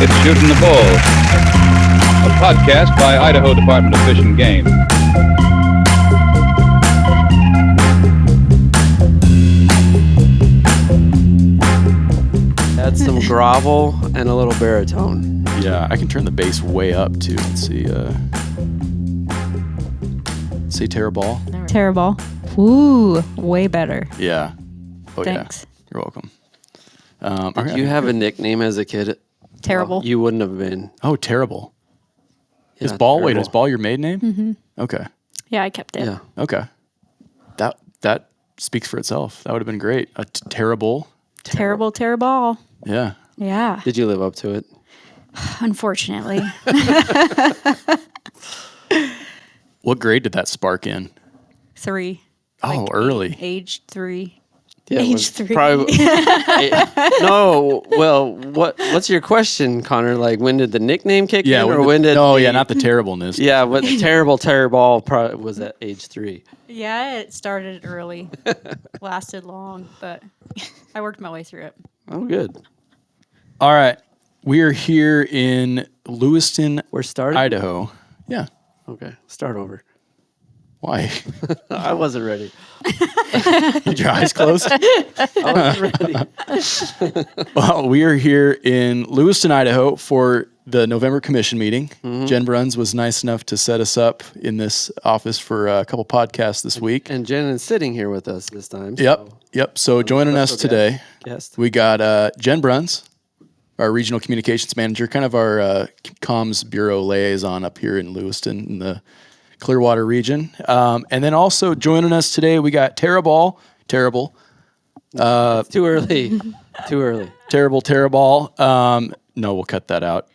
It's Shootin the Bull, a podcast by Idaho Department of Fish and Game. Add some grovel and a little baritone. Yeah, I can turn the bass way up too. Let's see. Say Terraball. Terrible. Ooh, way better. Yeah. Oh, Thanks. yeah. You're welcome. Did you have a nickname as a kid? Terrible. You wouldn't have been. Oh, Terrible. Is Yeah, Ball? terrible. Wait, is Ball your maiden name? Mm-hmm. Okay. Yeah, I kept it. Yeah. Okay. That speaks for itself. That would have been great. A terrible. Terrible. Yeah. Yeah. Did you live up to it? Unfortunately. What grade did that spark in? 3. Oh, early. Age 3. Yeah, it Age was 3. Probably, no. Well, what's your question, Connor? Like, when did the nickname kick in, or when did? not the terribleness. Yeah, but the terrible probably was at age 3. Yeah, it started early. Lasted long, but I worked my way through it. Oh, good. All right. We are here in Lewiston, We're starting. Idaho. Yeah. Okay, start over. Why? I wasn't ready. Did your eyes closed? I wasn't ready. Well, we are here in Lewiston, Idaho for the November commission meeting. Mm-hmm. Jen Bruns was nice enough to set us up in this office for a couple podcasts this week. And Jen is sitting here with us this time. Yep. So joining us special today, guest. we got Jen Bruns, our regional communications manager, kind of our comms bureau liaison up here in Lewiston in the Clearwater region. And then also joining us today, we got Terrible. It's too early. Too early. Terrible. No, we'll cut that out.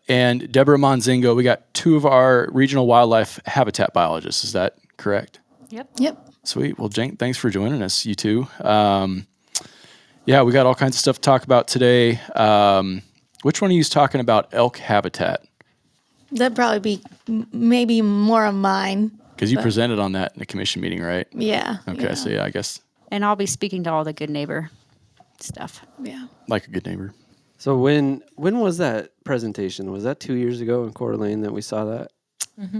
And Deborah Monzingo. We got 2 of our regional wildlife habitat biologists. Is that correct? Yep. Sweet. Well, Jen, thanks for joining us, you two. Yeah, we got all kinds of stuff to talk about today. Which one of you is talking about elk habitat? That'd probably be maybe more of mine. Because you presented on that in the commission meeting, right? Yeah. Okay, yeah, so yeah, I guess And I'll be speaking to all the good neighbor stuff. Yeah. like a good neighbor. So when was that presentation? Was that 2 years ago in Coeur d'Alene that we saw that?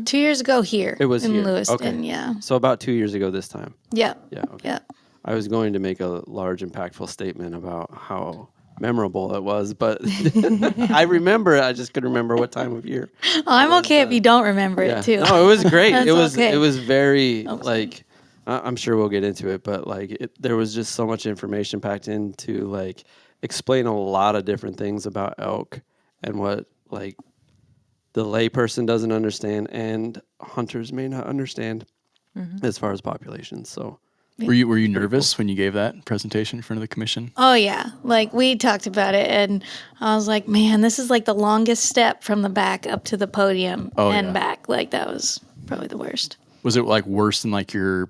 2 years ago here. It was in here. Lewiston. Okay. Yeah. So about 2 years ago this time. Yeah. Yeah. Okay. Yeah. I was going to make a large, impactful statement about how memorable it was, but I remember it. I just couldn't remember what time of year. Oh, I'm okay if you don't remember it too. No, it was great. That's it was okay. it was very Okay. like I'm sure we'll get into it, but like there was just so much information packed into like explain a lot of different things about elk and what like the layperson doesn't understand and hunters may not understand as far as populations. So Were you nervous when you gave that presentation in front of the commission? Oh yeah, like we talked about it, and I was like, man, this is like the longest step from the back up to the podium and back. Like that was probably the worst. Was it like worse than like your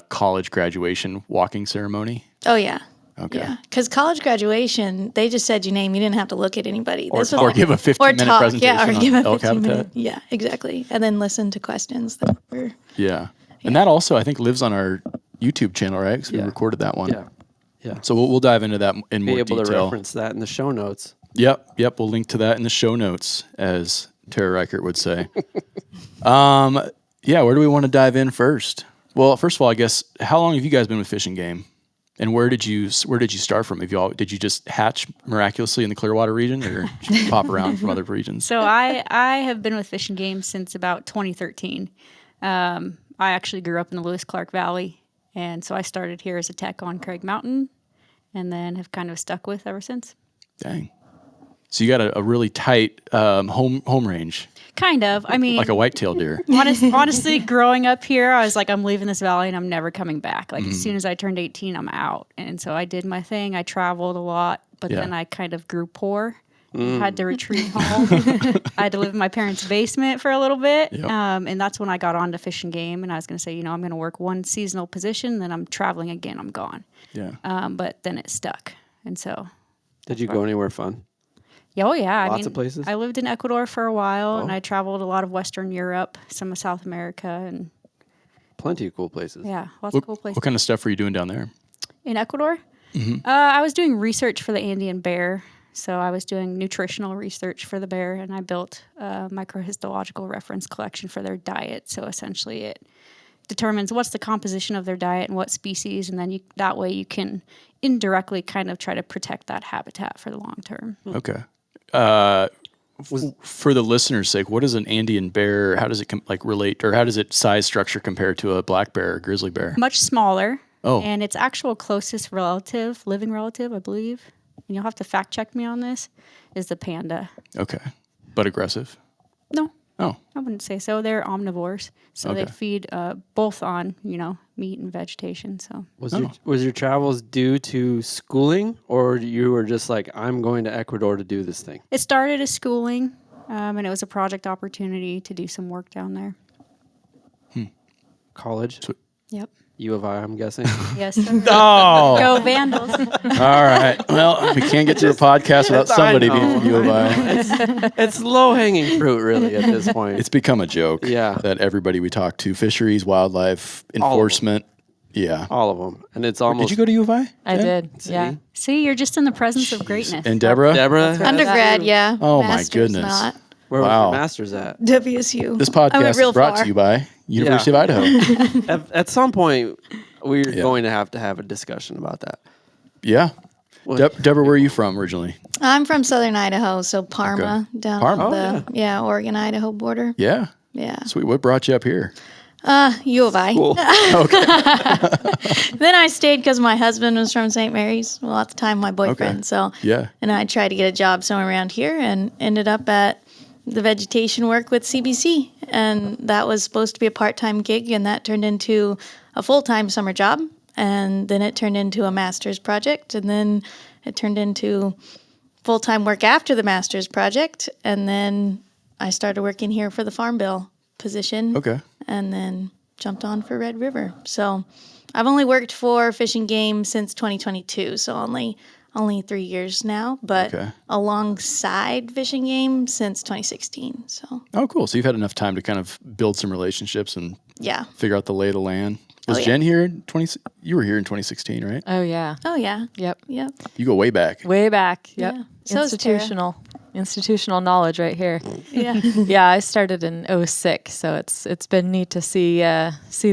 college graduation walking ceremony? Oh yeah. Okay. Yeah, because college graduation, they just said your name. You didn't have to look at anybody. Or give a 15-minute presentation or on give a elk 15 habitat. minute. Yeah, exactly. And then listen to questions that were. Yeah. And that also, I think, lives on our YouTube channel, right? Because we recorded that one. yeah. So we'll dive into that in Be more able detail. to reference that in the show notes. Yep. We'll link to that in the show notes, as Tara Reichert would say. Yeah, where do we want to dive in first? Well, first of all, I guess, how long have you guys been with Fish and Game? And where did you start from? Did you just hatch miraculously in the Clearwater region, or did you pop around from other regions? So I have been with Fish and Game since about 2013. I actually grew up in the Lewis-Clark Valley, and so I started here as a tech on Craig Mountain, and then have kind of stuck with ever since. Dang. So you got a really tight home range, Kind of. I mean, like a white-tailed deer. honestly, growing up here, I was like, I'm leaving this valley and I'm never coming back. Like as soon as I turned 18, I'm out. And so I did my thing. I traveled a lot, but then I kind of grew poor. Had to retreat home. I had to live in my parents' basement for a little bit. Yep. And that's when I got on to Fish and Game. And I was going to say, I'm going to work one seasonal position, then I'm traveling again, I'm gone. Yeah. But then it stuck. And so. Did you go anywhere fun? Yeah, oh, yeah. Lots of places? I lived in Ecuador for a while, and I traveled a lot of Western Europe, some of South America, and Plenty of cool places. yeah, lots of cool places. What kind of stuff were you doing down there? In Ecuador? I was doing research for the Andean bear. So I was doing nutritional research for the bear, and I built a microhistological reference collection for their diet. So essentially it determines what's the composition of their diet and what species, and then that way you can indirectly kind of try to protect that habitat for the long term. Okay. For the listener's sake, what is an Andean bear? How does it relate, or how does its size structure compare to a black bear or grizzly bear? Much smaller. Oh. And its actual closest living relative, I believe, and you'll have to fact check me on this, is the panda. Okay. But aggressive? No. Oh. I wouldn't say so. They're omnivores, so they feed both on meat and vegetation. So was your travels due to schooling, or you were just like, I'm going to Ecuador to do this thing? it started as schooling, and it was a project opportunity to do some work down there. College, Yep. U of I, I'm guessing. Yes. Sir. Oh. Go Vandals. All right. Well, we can't get to a podcast without somebody being from U of I. It's low hanging fruit, really, at this point. It's become a joke. Yeah. That everybody we talk to, fisheries, wildlife, enforcement. Yeah. All of them, and it's almost. Did you go to U of I? I Jen? did. Yeah. See, you're just in the presence of greatness. And Deborah? Deborah? Undergrad, yeah. Oh, my Master's goodness. Not. Where was Wow. your master's at? WSU. This I went podcast real is brought far. to you by University of Idaho. At some point, we're going to have a discussion about that. Yeah. What- Deborah, where are you from originally? I'm from southern Idaho, so Parma, down Parma. at the Oregon-Idaho border. Yeah. Yeah. Sweet. What brought you up here? U of I. Cool. Then I stayed because my husband was from St. Mary's. Well, at the time, my boyfriend. Okay. So Yeah. and I tried to get a job somewhere around here and ended up at the vegetation work with CBC. And that was supposed to be a part-time gig, and that turned into a full-time summer job. And then it turned into a master's project, and then it turned into full-time work after the master's project. And then I started working here for the Farm Bill position. Okay. And then jumped on for Red River. So I've only worked for Fish and Game since 2022, so only 3 years now, but Okay. alongside Fish and Game since 2016. So Oh, cool. So you've had enough time to kind of build some relationships and yeah. figure out the lay of the land. Was yeah. Jen here in 20? You were here in 2016, right? Oh, yeah. Oh yeah. Yep. Yep. You go way back. Way back. Yep. Yeah. So is Tara. Institutional knowledge right here. Yeah. Yeah, I started in 06, so it's been neat to see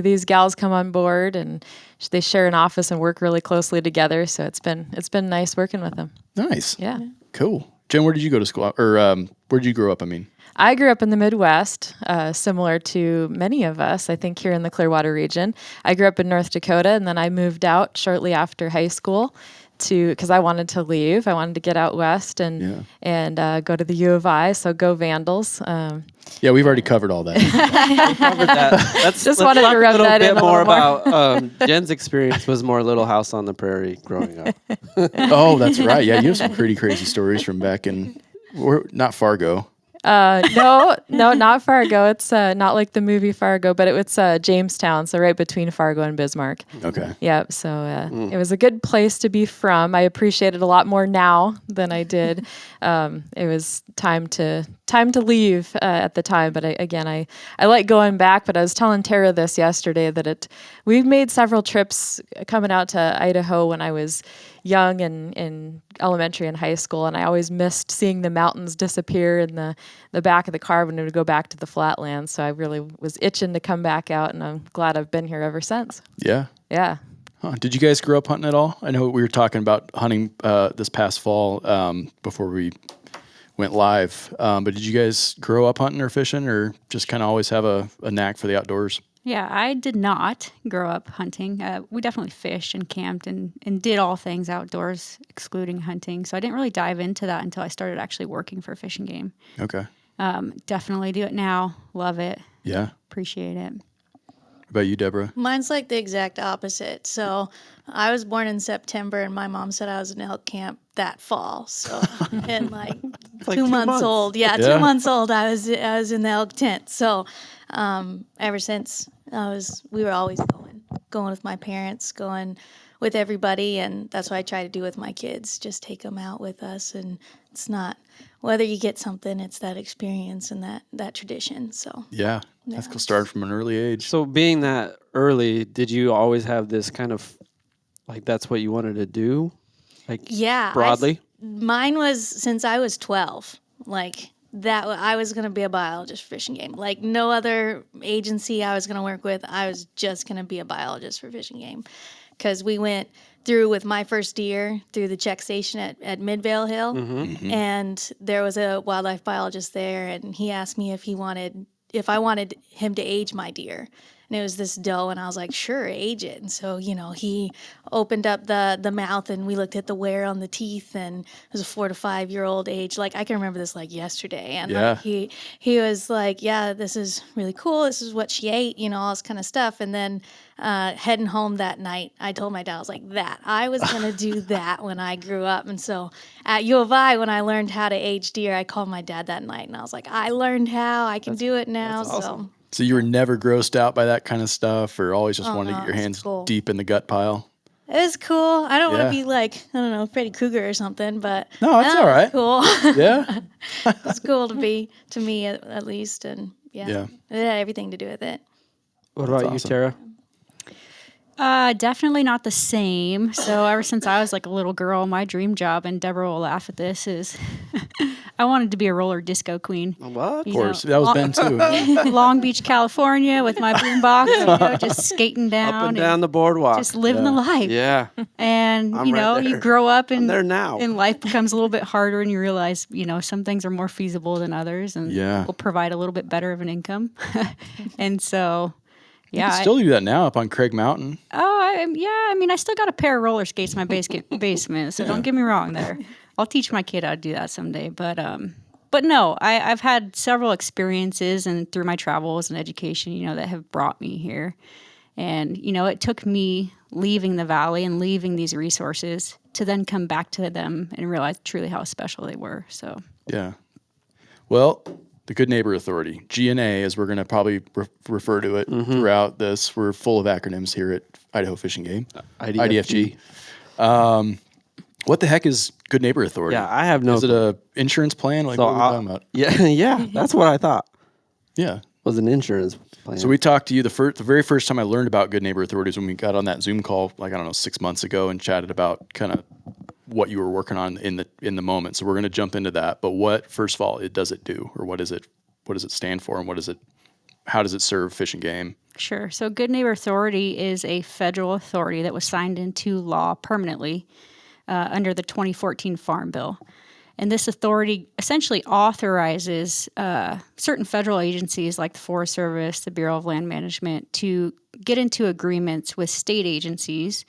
these gals come on board, and they share an office and work really closely together. So it's been nice working with them. Nice. Yeah. Cool. Jen, where did you go to school? Or where did you grow up? I mean. I grew up in the Midwest, similar to many of us, I think, here in the Clearwater region. I grew up in North Dakota, and then I moved out shortly after high school because I wanted to leave. I wanted to get out west and go to the U of I, so go Vandals. Yeah, we've already covered all that. Covered that. Just let's wanted to talk rub that in bit a more little more. about Jen's experience was more Little House on the Prairie growing up. Oh, that's right. Yeah, you have some pretty crazy stories from back in, not Fargo. No, not Fargo. It's not like the movie Fargo, but it's Jamestown, so right between Fargo and Bismarck. Okay. Yep. So it was a good place to be from. I appreciate it a lot more now than I did. It was time to leave at the time, but I like going back. But I was telling Tara this yesterday that we've made several trips coming out to Idaho when I was young and in elementary and high school, and I always missed seeing the mountains disappear in the back of the car when we would go back to the flatlands. So I really was itching to come back out, and I'm glad I've been here ever since. Yeah. Yeah. Huh. Did you guys grow up hunting at all? I know we were talking about hunting this past fall before we went live, but did you guys grow up hunting or fishing, or just kind of always have a knack for the outdoors? Yeah, I did not grow up hunting. We definitely fished and camped and did all things outdoors, excluding hunting. So I didn't really dive into that until I started actually working for Fish and Game. Okay. Definitely do it now. Love it. Yeah. Appreciate it. What about you, Deborah? Mine's like the exact opposite. So I was born in September, and my mom said I was in elk camp that fall. So and like 2 months old. Yeah, Yeah. 2 months old. I was in the elk tent. So ever since we were always going with my parents, going with everybody, and that's what I try to do with my kids. Just take them out with us, and it's not whether you get something, it's that experience and that tradition. So Yeah. That's cool. Started from an early age. So being that early, did you always have this kind of, like, that's what you wanted to do? Like, yeah, broadly? Mine was since I was 12. Like that, I was going to be a biologist for Fish and Game. Like no other agency I was going to work with. I was just going to be a biologist for Fish and Game, because we went through with my first deer through the check station at Midvale Hill, and there was a wildlife biologist there, and he asked me if I wanted him to age my deer. And it was this doe, and I was like, sure, age it. And so, he opened up the mouth, and we looked at the wear on the teeth, and it was a 4 to 5 year old age. Like, I can remember this like yesterday. And like, he was like, yeah, this is really cool. This is what she ate, all this kind of stuff. And then heading home that night, I told my dad, I was like, I was going to do that when I grew up. And so at U of I, when I learned how to age deer, I called my dad that night, and I was like, I learned how. I can do it now. That's awesome. So you were never grossed out by that kind of stuff, or always just wanted to get your hands deep in the gut pile? It was cool. I don't want to be like, I don't know, Freddy Krueger or something, but no, it's all right. Cool. Yeah, it's cool to me at least, and it had everything to do with it. What about you, Tara? Definitely not the same. So ever since I was like a little girl, my dream job, and Deborah will laugh at this, is I wanted to be a roller disco queen. What? Of course. That was Ben too. Long Beach, California, with my boombox, just skating down. Up and down the boardwalk. Just living the life. Yeah. And, I'm right you there. grow up and, there now. and life becomes a little bit harder, and you realize, some things are more feasible than others, and will provide a little bit better of an income. And so... You can still do that now up on Craig Mountain. I still got a pair of roller skates in my basement, so don't get me wrong there. I'll teach my kid how to do that someday. But no, I've had several experiences, and through my travels and education, that have brought me here. And, it took me leaving the valley and leaving these resources to then come back to them and realize truly how special they were. So yeah. Well, the Good Neighbor Authority, GNA, as we're going to probably refer to it throughout this. We're full of acronyms here at Idaho Fish and Game. IDFG. What the heck is Good Neighbor Authority? Yeah, I have no. Is it a insurance plan? Like, what are we talking about? Yeah, that's what I thought. Yeah, was an insurance plan. So we talked to you the very first time I learned about Good Neighbor Authorities, when we got on that Zoom call, 6 months ago, and chatted about kind of what you were working on in the moment. So we're going to jump into that. But what, first of all, does it do, or what does it stand for, and how does it serve Fish and Game? Sure. So Good Neighbor Authority is a federal authority that was signed into law permanently under the 2014 Farm Bill. And this authority essentially authorizes certain federal agencies like the Forest Service, the Bureau of Land Management, to get into agreements with state agencies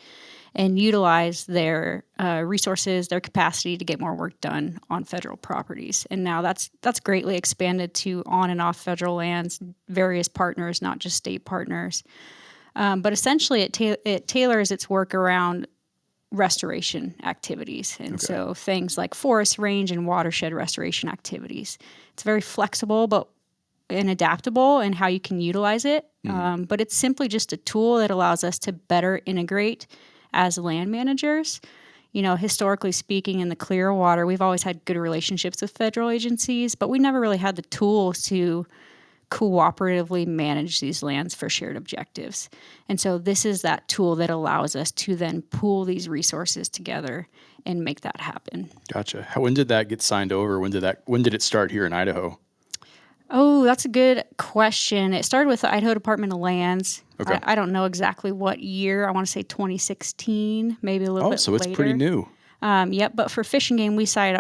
and utilize their resources, their capacity to get more work done on federal properties. And now that's greatly expanded to on and off federal lands, various partners, not just state partners. But essentially it tailors its work around restoration activities. And so things like forest range and watershed restoration activities. It's very flexible and adaptable in how you can utilize it. But it's simply just a tool that allows us to better integrate as land managers. Historically speaking, in the Clearwater, we've always had good relationships with federal agencies, but we never really had the tools to cooperatively manage these lands for shared objectives. And so this is that tool that allows us to then pool these resources together and make that happen. Gotcha. When did that get signed over? When did it start here in Idaho? Oh, that's a good question. It started with the Idaho Department of Lands. Okay. I don't know exactly what year. I want to say 2016, maybe a little bit later. Oh, so it's pretty new. Yep. But for Fish and Game, we signed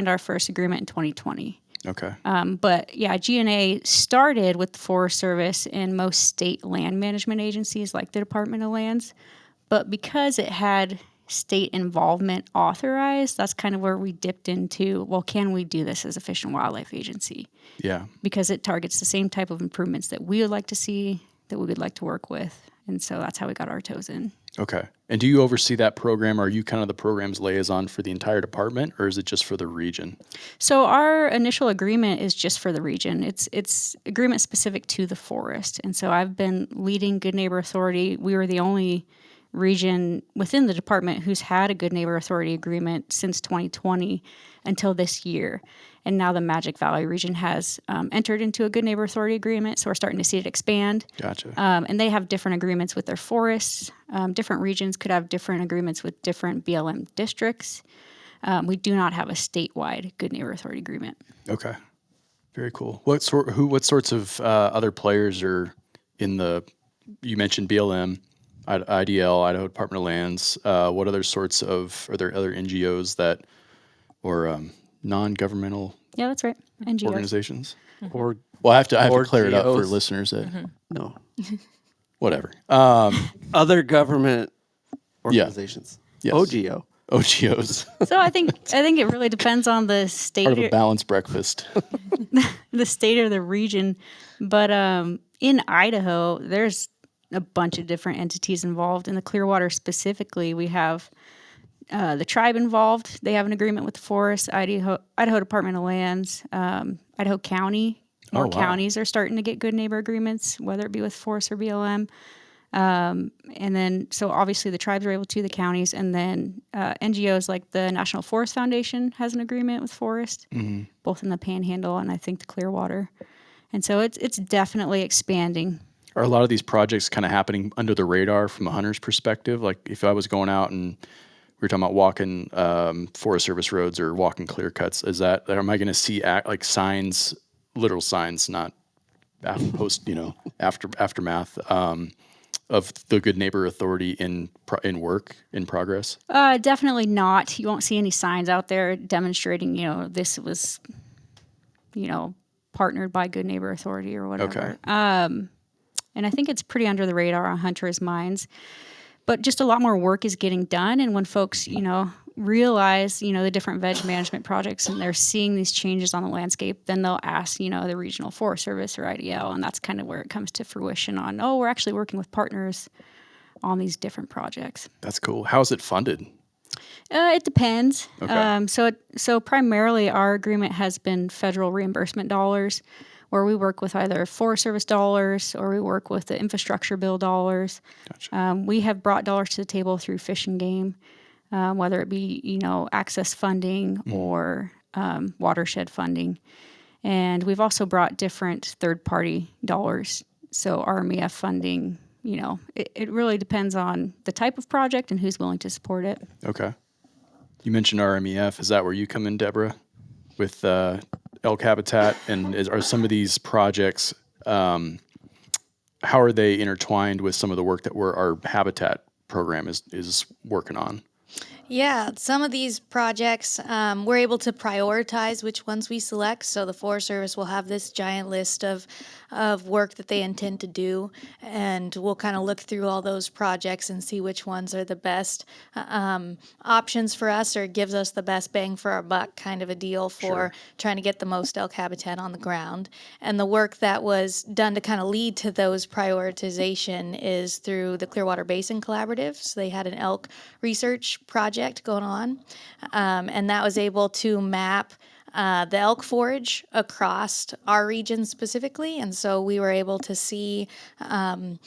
our first agreement in 2020. Okay. But yeah, GNA started with the Forest Service and most state land management agencies like the Department of Lands. But because it had state involvement authorized, that's kind of where we dipped into, well, can we do this as a fish and wildlife agency? Yeah. Because it targets the same type of improvements that we would like to see, that we would like to work with. And so that's how we got our toes in. Okay. And do you oversee that program? Are you kind of the program's liaison for the entire department, or is it just for the region? So our initial agreement is just for the region. It's agreement specific to the forest. And so I've been leading Good Neighbor Authority. We were the only region within the department who's had a Good Neighbor Authority agreement since 2020 until this year. And now the Magic Valley region has entered into a Good Neighbor Authority agreement, so we're starting to see it expand. Gotcha. And they have different agreements with their forests. Different regions could have different agreements with different BLM districts. We do not have a statewide Good Neighbor Authority agreement. Okay. Very cool. What sorts of other players are in the, you mentioned BLM, IDL, Idaho Department of Lands. What other sorts of, are there other NGOs that, or non-governmental Yeah, that's right. NGOs. organizations? Or Well, I have to Or clear it up for GOs. listeners that, no, whatever. other government organizations. Yes. OGO. OGOs. So I think it really depends on the state. Part of a balanced breakfast. The state or the region. But in Idaho, there's a bunch of different entities involved. In the Clearwater specifically, we have the tribe involved. They have an agreement with the forest, Idaho Department of Lands, Idaho County. More Oh, wow. counties are starting to get good neighbor agreements, whether it be with forest or BLM. And then, so obviously the tribes are able to, the counties, and then NGOs like the National Forest Foundation has an agreement with forest, both in the Panhandle and I think the Clearwater. And so it's definitely expanding. Are a lot of these projects kind of happening under the radar from a hunter's perspective? Like if I was going out and we were talking about walking Forest Service roads or walking clear cuts, am I going to see like signs, literal signs, not aftermath of the Good Neighbor Authority in progress? Definitely not. You won't see any signs out there demonstrating, this was, partnered by Good Neighbor Authority or whatever. Okay. And I think it's pretty under the radar on hunters' minds. But just a lot more work is getting done. And when folks, realize, the different veg management projects and they're seeing these changes on the landscape, then they'll ask, the Regional Forest Service or IDL. And that's kind of where it comes to fruition on, we're actually working with partners on these different projects. That's cool. How is it funded? It depends. Okay. So primarily our agreement has been federal reimbursement dollars, where we work with either Forest Service dollars or we work with the infrastructure bill dollars. Gotcha. We have brought dollars to the table through Fish and Game, whether it be, access funding or watershed funding. And we've also brought different third-party dollars. So RMEF funding, it really depends on the type of project and who's willing to support it. Okay. You mentioned RMEF. Is that where you come in, Deborah, with elk habitat? And are some of these projects, how are they intertwined with some of the work that our habitat program is working on? Yeah, some of these projects, we're able to prioritize which ones we select. So the Forest Service will have this giant list of work that they intend to do, and we'll kind of look through all those projects and see which ones are the best options for us, or gives us the best bang for our buck kind of a deal for trying to get the most elk habitat on the ground. And the work that was done to kind of lead to those prioritization is through the Clearwater Basin Collaborative. So they had an elk research project going on, and that was able to map the elk forage across our region specifically. And so we were able to see the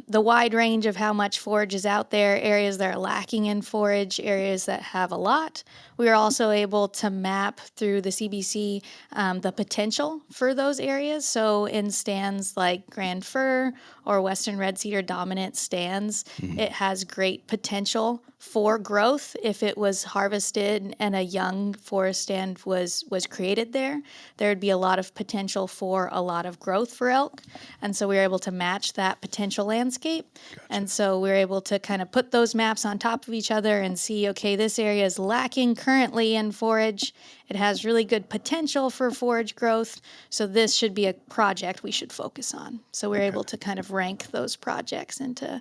wide range of how much forage is out there, areas that are lacking in forage, areas that have a lot. We were also able to map through the CBC the potential for those areas. So in stands like Grand Fir or Western Red Cedar dominant stands, it has great potential for growth if it was harvested and a young forest stand was created there. There would be a lot of potential for a lot of growth for elk. And so we were able to match that potential landscape. Gotcha. And so we were able to kind of put those maps on top of each other and see, okay, this area is lacking currently in forage. It has really good potential for forage growth. So this should be a project we should focus on. So we're able to kind of rank those projects into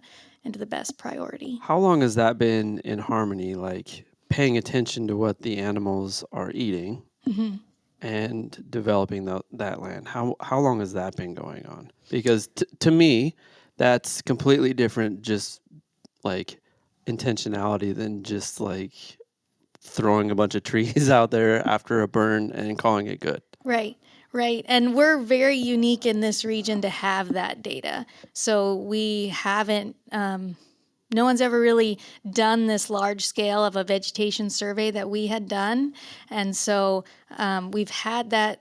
the best priority. How long has that been in harmony, like paying attention to what the animals are eating and developing that land? How long has that been going on? Because to me, that's completely different, just like intentionality, than just like throwing a bunch of trees out there after a burn and calling it good. Right. And we're very unique in this region to have that data. So we haven't, no one's ever really done this large scale of a vegetation survey that we had done. And so we've had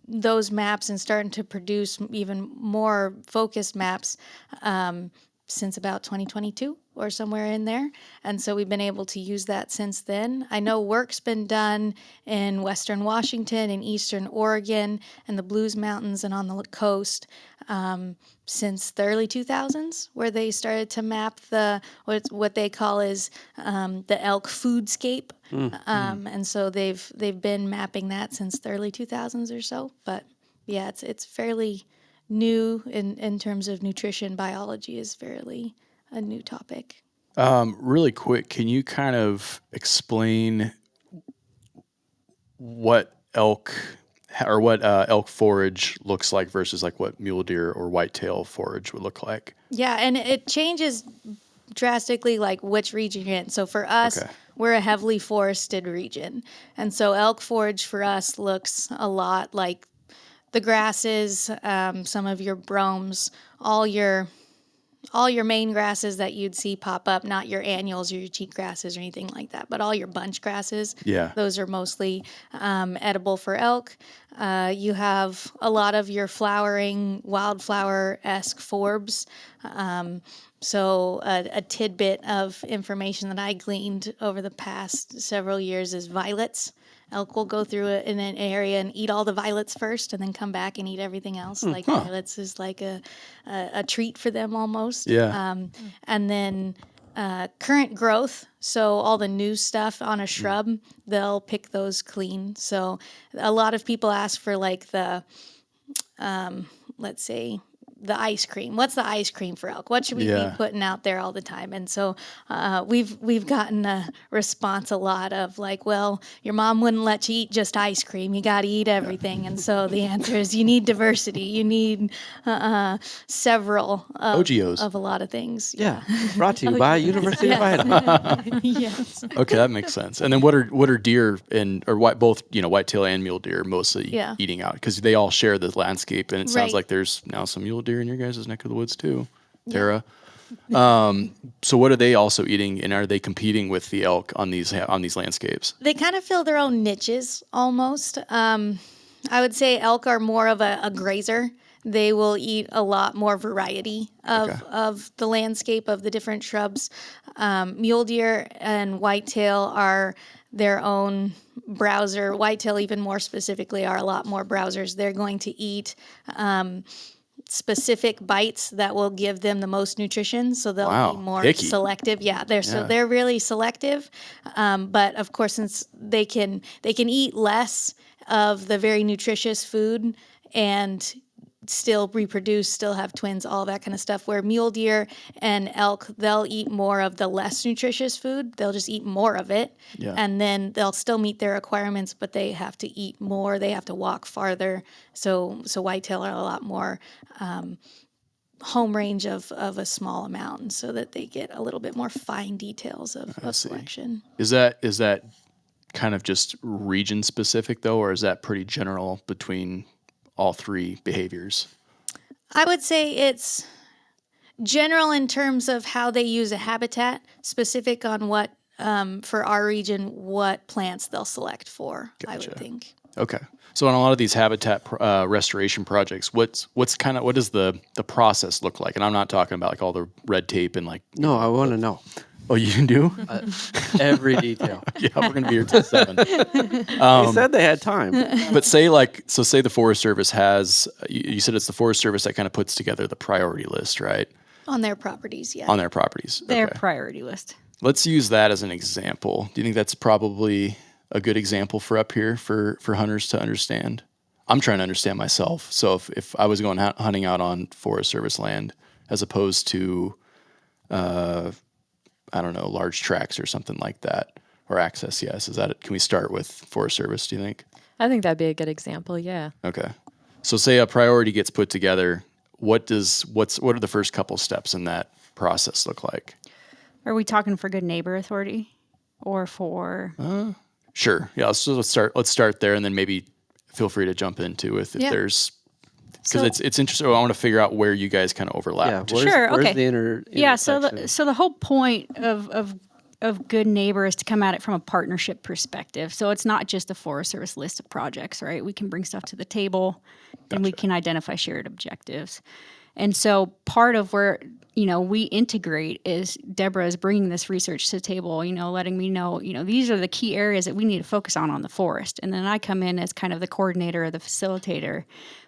those maps and starting to produce even more focused maps since about 2022 or somewhere in there. And so we've been able to use that since then. I know work's been done in Western Washington and Eastern Oregon and the Blues Mountains and on the coast since the early 2000s, where they started to map what they call is the elk foodscape. And so they've been mapping that since the early 2000s or so. But yeah, it's fairly new in terms of nutrition. Biology is fairly a new topic. Really quick, can you kind of explain what elk forage looks like versus like what mule deer or whitetail forage would look like? Yeah, and it changes drastically like which region you're in. So for us, we're a heavily forested region. And so elk forage for us looks a lot like the grasses, some of your bromes, all your main grasses that you'd see pop up, not your annuals or your cheat grasses or anything like that, but all your bunch grasses. Yeah. Those are mostly edible for elk. You have a lot of your flowering, wildflower-esque forbs. So a tidbit of information that I gleaned over the past several years is violets. Elk will go through in an area and eat all the violets first and then come back and eat everything else. Violets is like a treat for them almost. Yeah. And then current growth, so all the new stuff on a shrub, they'll pick those clean. So a lot of people ask for like the, let's say, the ice cream. What's the ice cream for elk? What should we be putting out there all the time? And so we've gotten a response a lot of like, well, your mom wouldn't let you eat just ice cream. You got to eat everything. And so the answer is you need diversity. You need several of a lot of things. Yeah. Brought to you by University of Idaho. Yes. Okay, that makes sense. And then what are deer both whitetail and mule deer mostly eating out? Because they all share the landscape, and it sounds like there's now some mule deer in your guys' neck of the woods too, Tara. So what are they also eating, and are they competing with the elk on these landscapes? They kind of fill their own niches almost. I would say elk are more of a grazer. They will eat a lot more variety of the landscape of the different shrubs. Mule deer and whitetail are their own browser. Whitetail, even more specifically, are a lot more browsers. They're going to eat specific bites that will give them the most nutrition, so they'll be more selective. They're really selective, but of course, since they can eat less of the very nutritious food and still reproduce, still have twins, all that kind of stuff, where mule deer and elk, they'll eat more of the less nutritious food. They'll just eat more of it, and then they'll still meet their requirements, but they have to eat more. They have to walk farther. So whitetail are a lot more home range of a small amount, so that they get a little bit more fine details of selection. Is that kind of just region specific though, or is that pretty general between all three behaviors? I would say it's general in terms of how they use a habitat, specific on what, for our region, what plants they'll select for, I would think. Okay. So on a lot of these habitat restoration projects, what does the process look like? And I'm not talking about like all the red tape and like. No, I want to know. Oh, you do? Every detail. Yeah, we're going to be here till 7. They said they had time. But say the Forest Service has, you said it's the Forest Service that kind of puts together the priority list, right? On their properties, yeah. On their properties. Their priority list. Let's use that as an example. Do you think that's probably a good example for up here for hunters to understand? I'm trying to understand myself. So if I was going hunting out on Forest Service land as opposed to, I don't know, large tracts or something like that, or access. Yes. Is that it? Can we start with Forest Service, do you think? I think that'd be a good example. Yeah. Okay. So say a priority gets put together. What are the first couple steps in that process look like? Are we talking for good neighbor authority or for? Sure. Yeah. So let's start there, and then maybe feel free to jump into if there's, because it's interesting. I want to figure out where you guys kind of overlap. Yeah, Where's the intersection? So the whole point of good neighbor is to come at it from a partnership perspective. So it's not just a Forest Service list of projects, right? We can bring stuff to the table, and we can identify shared objectives. And so part of where, we integrate is Deborah is bringing this research to the table, letting me know, these are the key areas that we need to focus on the forest. And then I come in as kind of the coordinator or the facilitator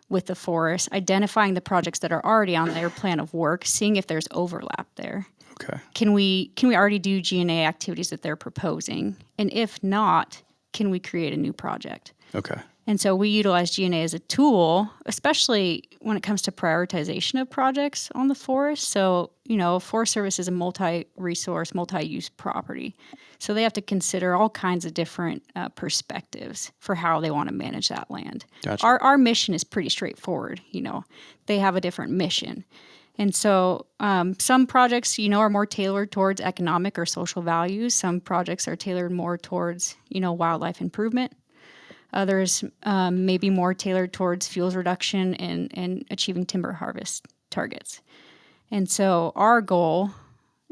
with the forest, identifying the projects that are already on their plan of work, seeing if there's overlap there. Okay. Can we already do G&A activities that they're proposing? And if not, can we create a new project? Okay. And so we utilize G&A as a tool, especially when it comes to prioritization of projects on the forest. So, Forest Service is a multi-resource, multi-use property. So they have to consider all kinds of different perspectives for how they want to manage that land. Gotcha. Our mission is pretty straightforward. They have a different mission. And so some projects, are more tailored towards economic or social values. Some projects are tailored more towards, wildlife improvement. Others may be more tailored towards fuels reduction and achieving timber harvest targets. And so our goal,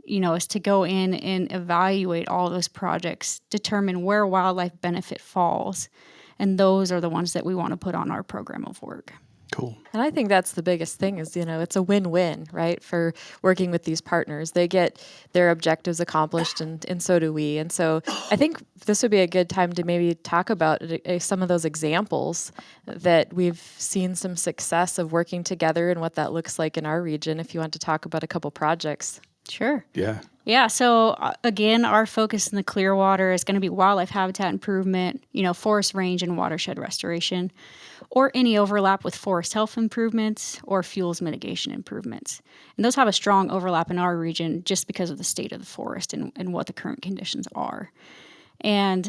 is to go in and evaluate all those projects, determine where wildlife benefit falls, and those are the ones that we want to put on our program of work. Cool. And I think that's the biggest thing is, it's a win-win, right? For working with these partners. They get their objectives accomplished and so do we. And so I think this would be a good time to maybe talk about some of those examples that we've seen some success of working together and what that looks like in our region, if you want to talk about a couple projects. Sure. Yeah. Yeah. So again, our focus in the Clearwater is going to be wildlife habitat improvement, forest range and watershed restoration, or any overlap with forest health improvements or fuels mitigation improvements. And those have a strong overlap in our region just because of the state of the forest and what the current conditions are. And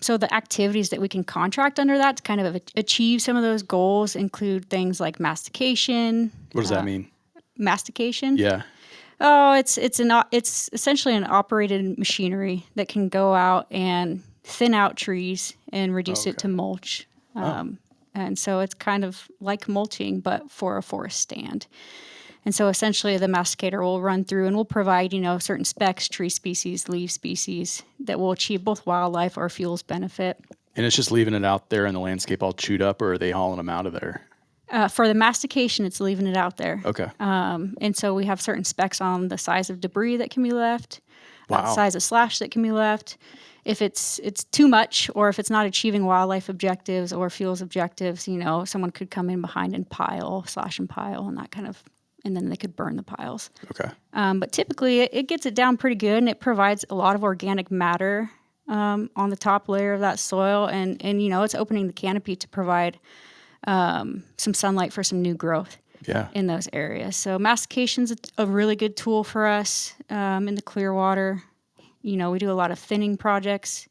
so the activities that we can contract under that to kind of achieve some of those goals include things like mastication. What does that mean? Mastication? Yeah. Oh, it's essentially an operated machinery that can go out and thin out trees and reduce it to mulch. And so it's kind of like mulching, but for a forest stand. And so essentially the masticator will run through and will provide, certain specs, tree species, leaf species that will achieve both wildlife or fuels benefit. And it's just leaving it out there in the landscape all chewed up, or are they hauling them out of there? For the mastication, it's leaving it out there. Okay. And so we have certain specs on the size of debris that can be left, Wow. size of slash that can be left. If it's too much, or if it's not achieving wildlife objectives or fuels objectives, someone could come in behind and slash and pile, and that kind of, and then they could burn the piles. Okay. But typically, it gets it down pretty good, and it provides a lot of organic matter on the top layer of that soil, and it's opening the canopy to provide some sunlight for some new growth. Yeah. In those areas. So mastication's a really good tool for us in the Clearwater. We do a lot of thinning projects.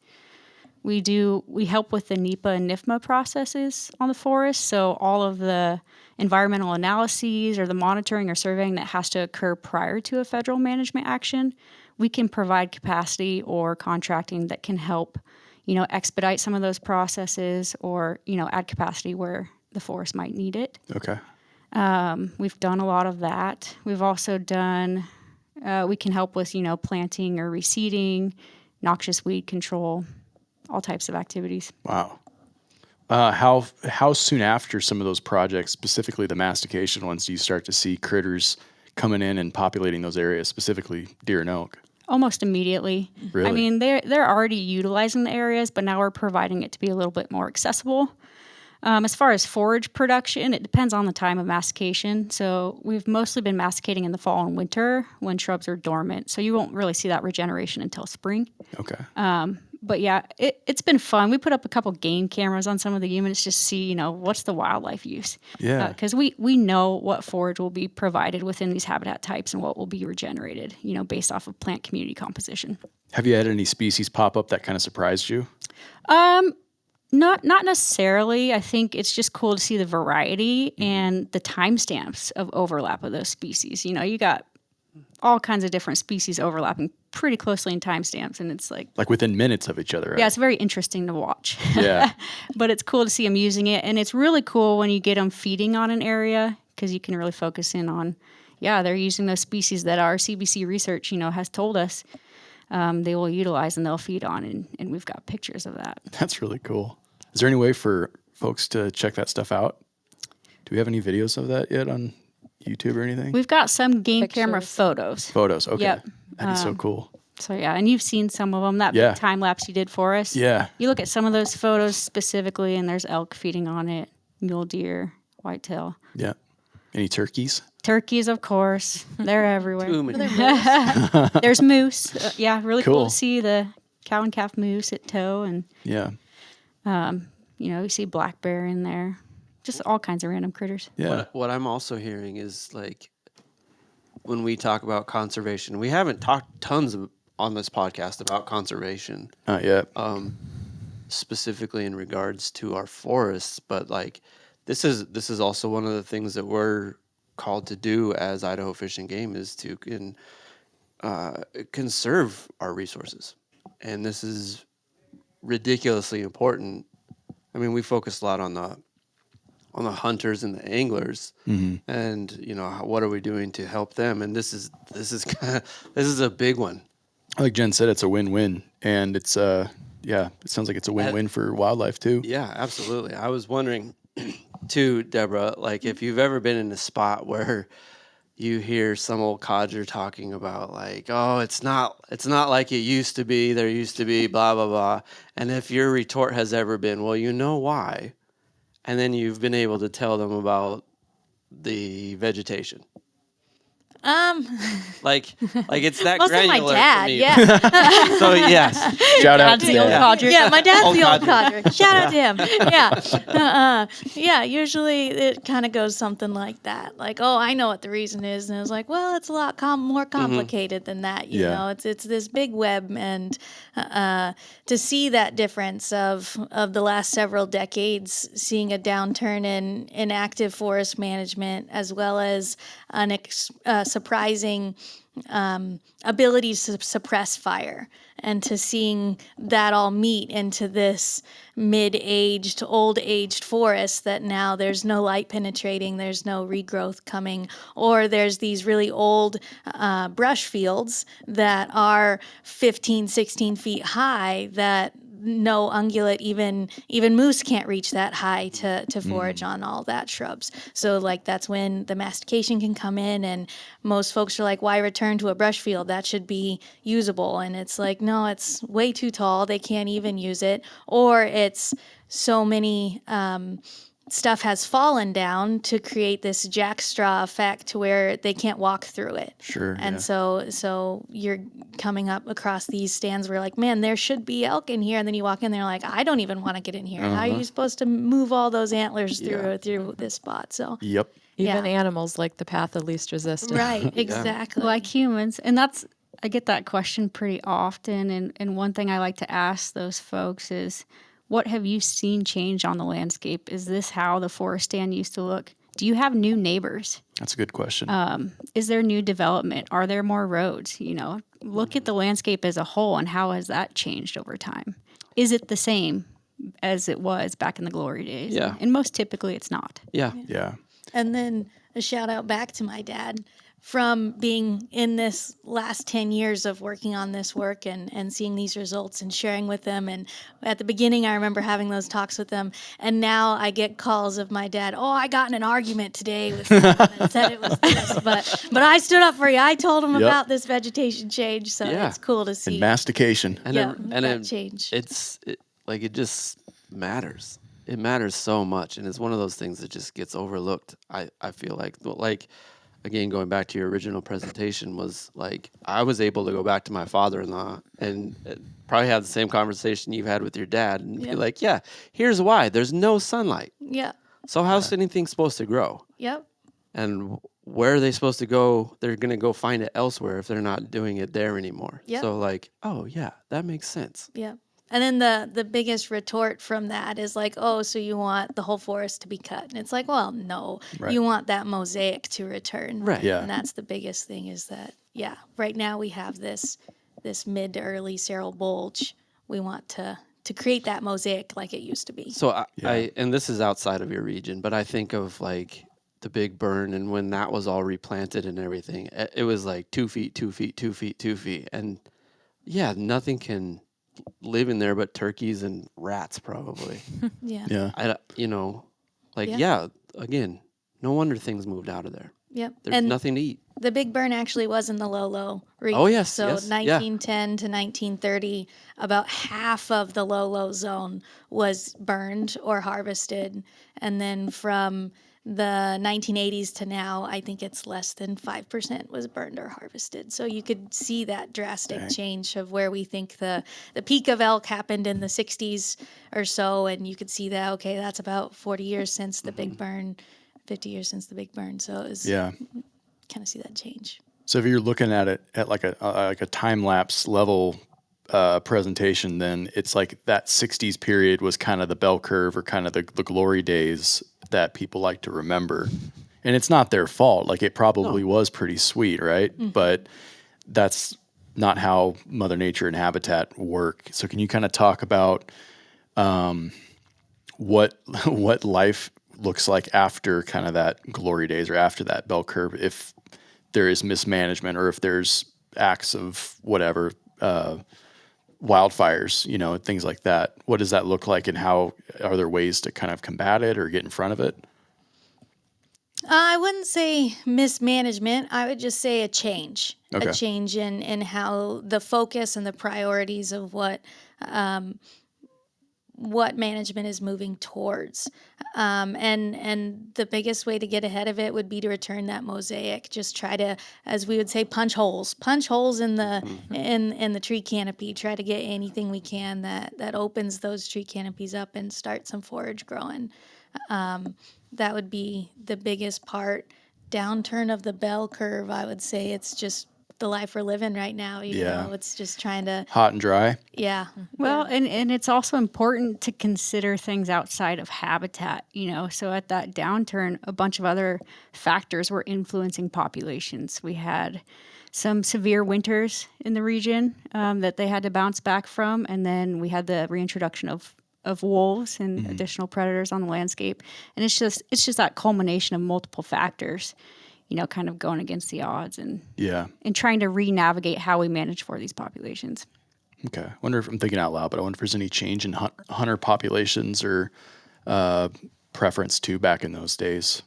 We help with the NEPA and NIFMA processes on the forest. So all of the environmental analyses or the monitoring or surveying that has to occur prior to a federal management action, we can provide capacity or contracting that can help, expedite some of those processes or, add capacity where the forest might need it. Okay. We've done a lot of that. We've also done, we can help with, planting or reseeding, noxious weed control, all types of activities. Wow. How soon after some of those projects, specifically the mastication ones, do you start to see critters coming in and populating those areas, specifically deer and elk? Almost immediately. Really? I mean, they're already utilizing the areas, but now we're providing it to be a little bit more accessible. As far as forage production, it depends on the time of mastication. So we've mostly been masticating in the fall and winter when shrubs are dormant. So you won't really see that regeneration until spring. Okay. But yeah, it's been fun. We put up a couple game cameras on some of the units just to see, what's the wildlife use. Yeah. Because we know what forage will be provided within these habitat types and what will be regenerated, based off of plant community composition. Have you had any species pop up that kind of surprised you? Not necessarily. I think it's just cool to see the variety and the timestamps of overlap of those species. You got all kinds of different species overlapping pretty closely in timestamps, and it's like within minutes of each other, right? Yeah, it's very interesting to watch. Yeah. But it's cool to see them using it, and it's really cool when you get them feeding on an area because you can really focus in on, they're using those species that our CBC research, has told us they will utilize and they'll feed on, and we've got pictures of that. That's really cool. Is there any way for folks to check that stuff out? Do we have any videos of that yet on YouTube or anything? We've got some game camera Pictures. photos. Photos. Okay. Yep. That'd be so cool. So yeah, and you've seen some of them. That Yeah. big time lapse you did for us. Yeah. You look at some of those photos specifically, and there's elk feeding on it, mule deer, whitetail, Yeah. Any turkeys? turkeys, of course. They're everywhere. Too many. There's moose. Yeah, really cool Cool. to see the cow and calf moose at toe, and Yeah. you see black bear in there. Just all kinds of random critters. Yeah. What I'm also hearing is like when we talk about conservation, we haven't talked on this podcast about conservation, Not yet. specifically in regards to our forests, but like this is also one of the things that we're called to do as Idaho Fish and Game is to conserve our resources, and this is ridiculously important. I mean, we focus a lot on the hunters and the anglers, and what are we doing to help them? And this is a big one. Like Jen said, it's a win-win, and it's it sounds like it's a win-win for wildlife too. Yeah, absolutely. I was wondering too, Deborah, like if you've ever been in a spot where you hear some old codger talking about like, oh, it's not like it used to be. There used to be blah blah blah, and if your retort has ever been, well, you know why, and then you've been able to tell them about the vegetation. Like it's that Most of my granular dad, for me. yeah. So yes, Shout out to the old Dad. codger. Yeah, my dad's Old the old codger. codger. Shout out to him. Yeah. Yeah, usually it kind of goes something like that. Like, oh, I know what the reason is. And it was like, well, it's a lot more complicated than that. You Yeah. know, it's this big web. And to see that difference of the last several decades, seeing a downturn in active forest management, as well as an surprising ability to suppress fire, and to seeing that all meet into this mid-aged, old-aged forest that now there's no light penetrating, there's no regrowth coming, or there's these really old brush fields that are 15, 16 feet high that no ungulate, even moose can't reach that high to forage on all that shrubs. So like that's when the mastication can come in, and most folks are like, why return to a brush field? That should be usable. And it's like, no, it's way too tall. They can't even use it. Or it's so many stuff has fallen down to create this jackstraw effect to where they can't walk through it. Sure. And yeah. so you're coming up across these stands where you're like, man, there should be elk in here. And then you walk in there like, I don't even want to get in here. How are you supposed to move all those antlers through this spot? So Yep. Even Yeah. animals like the path of least resistance. right, exactly. Like humans. And I get that question pretty often. And one thing I like to ask those folks is, what have you seen change on the landscape? Is this how the forest stand used to look? Do you have new neighbors? That's a good question. Is there new development? Are there more roads? Look at the landscape as a whole, and how has that changed over time? Is it the same as it was back in the glory days? Yeah. And most typically it's not. yeah. yeah. And then a shout out back to my dad from being in this last 10 years of working on this work and seeing these results and sharing with them. And at the beginning, I remember having those talks with them. And now I get calls of my dad, oh, I got in an argument today with someone that said it was this. But I stood up for you. I told him Yep. about this vegetation change. So Yeah. it's cool to see. And mastication. And Yeah, and that change. it just matters. It matters so much, and it's one of those things that just gets overlooked. I feel like again, going back to your original presentation, was like I was able to go back to my father-in-law and probably have the same conversation you've had with your dad, and be Yep. like, yeah, here's why: there's no sunlight. Yeah. So how's anything supposed to grow? Yep. And where are they supposed to go? They're going to go find it elsewhere if they're not doing it there anymore. Yep. So like, oh yeah, that makes sense. Yeah. And then the biggest retort from that is like, oh, so you want the whole forest to be cut? And it's like, well, no, Right. you want that mosaic to return. Right. Yeah. And that's the biggest thing is that, yeah, right now we have this mid to early Cerro bulge. We want to create that mosaic like it used to be. So Yeah. I and this is outside of your region, but I think of like the big burn, and when that was all replanted and everything, it was like 2 feet, 2 feet, 2 feet, 2 feet, and yeah, nothing can live in there but turkeys and rats probably. Yeah. Yeah. Yeah, Yeah. again, no wonder things moved out of there. Yep. There's and nothing to eat. the Big Burn actually was in the low region. Oh, yes, So yes, yeah. 1910 to 1930, about half of the low zone was burned or harvested. And then from the 1980s to now, I think it's less than 5% was burned or harvested. So you could see that drastic change of where we think the peak of elk happened in the 60s or so. And you could see that, okay, that's about 40 years since the Big Burn, 50 years since the Big Burn. So it was kind of see that change. So if you're looking at it at like a time lapse level presentation, then it's like that 60s period was kind of the bell curve or kind of the glory days that people like to remember. And it's not their fault. Like it probably was pretty sweet, right? But that's not how Mother Nature and habitat work. So can you kind of talk about what life looks like after kind of that glory days or after that bell curve, if there is mismanagement or if there's acts of whatever, wildfires, things like that. What does that look like, and how are there ways to kind of combat it or get in front of it? I wouldn't say mismanagement. I would just say a change. Okay. A change in how the focus and the priorities of what management is moving towards. And the biggest way to get ahead of it would be to return that mosaic. Just try to, as we would say, punch holes in the in the tree canopy. Try to get anything we can that opens those tree canopies up and start some forage growing. That would be the biggest part. Downturn of the bell curve, I would say it's just the life we're living right now. You know, it's just trying to hot and dry. Yeah. Well, and it's also important to consider things outside of habitat, So at that downturn, a bunch of other factors were influencing populations. We had some severe winters in the region that they had to bounce back from, and then we had the reintroduction of wolves and additional predators on the landscape. And it's just that culmination of multiple factors, kind of going against the odds and trying to re-navigate how we manage for these populations. Okay. I wonder if I'm thinking out loud, but I wonder if there's any change in hunter populations or preference too back in those days.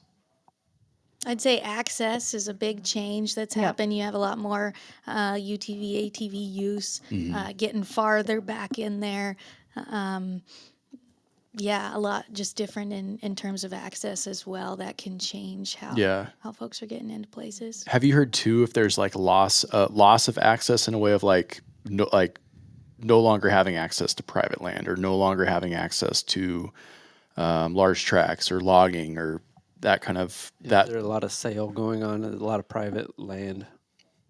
I'd say access is a big change that's happened. You have a lot more UTV, ATV use, getting farther back in there. A lot just different in terms of access as well. That can change how folks are getting into places. Have you heard too if there's like loss of access in a way of no longer having access to private land or no longer having access to large tracts or logging or that kind of that. There's a lot of sale going on, a lot of private land,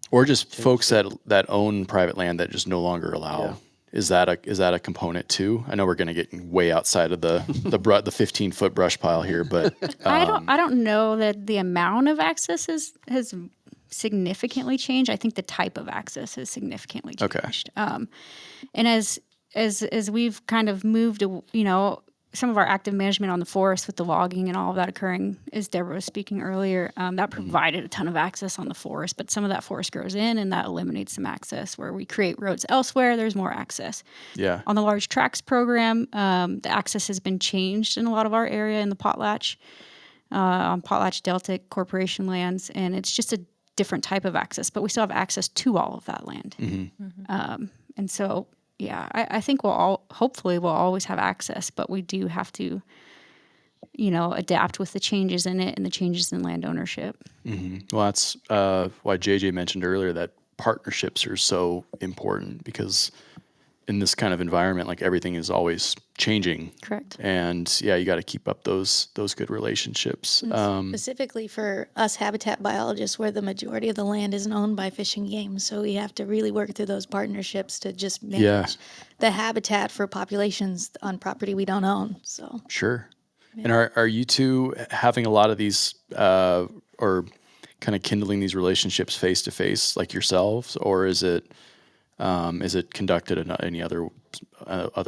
or just folks that own private land that just no longer allow. Yeah. Is that a component too? I know we're going to get way outside of the 15-foot brush pile here, but I don't know that the amount of access has significantly changed. I think the type of access has significantly changed. Okay. And as we've kind of moved, some of our active management on the forest with the logging and all of that occurring, as Deborah was speaking earlier, that provided a ton of access on the forest, but some of that forest grows in and that eliminates some access. Where we create roads elsewhere, there's more access. Yeah. On the large tracts program, the access has been changed in a lot of our area in the Potlatch, on Potlatch Delta Corporation lands, and it's just a different type of access, but we still have access to all of that land. And so, I think hopefully we'll always have access, but we do have to, adapt with the changes in it and the changes in land ownership. Well, that's why JJ mentioned earlier that partnerships are so important, because in this kind of environment, like everything is always changing. Correct. And you got to keep up those good relationships. Specifically for us habitat biologists, where the majority of the land isn't owned by Fish and Game, so we have to really work through those partnerships to just manage the habitat for populations on property we don't own. So sure. Yeah. And are you two having a lot of these or kind of kindling these relationships face to face like yourselves, or is it conducted in any other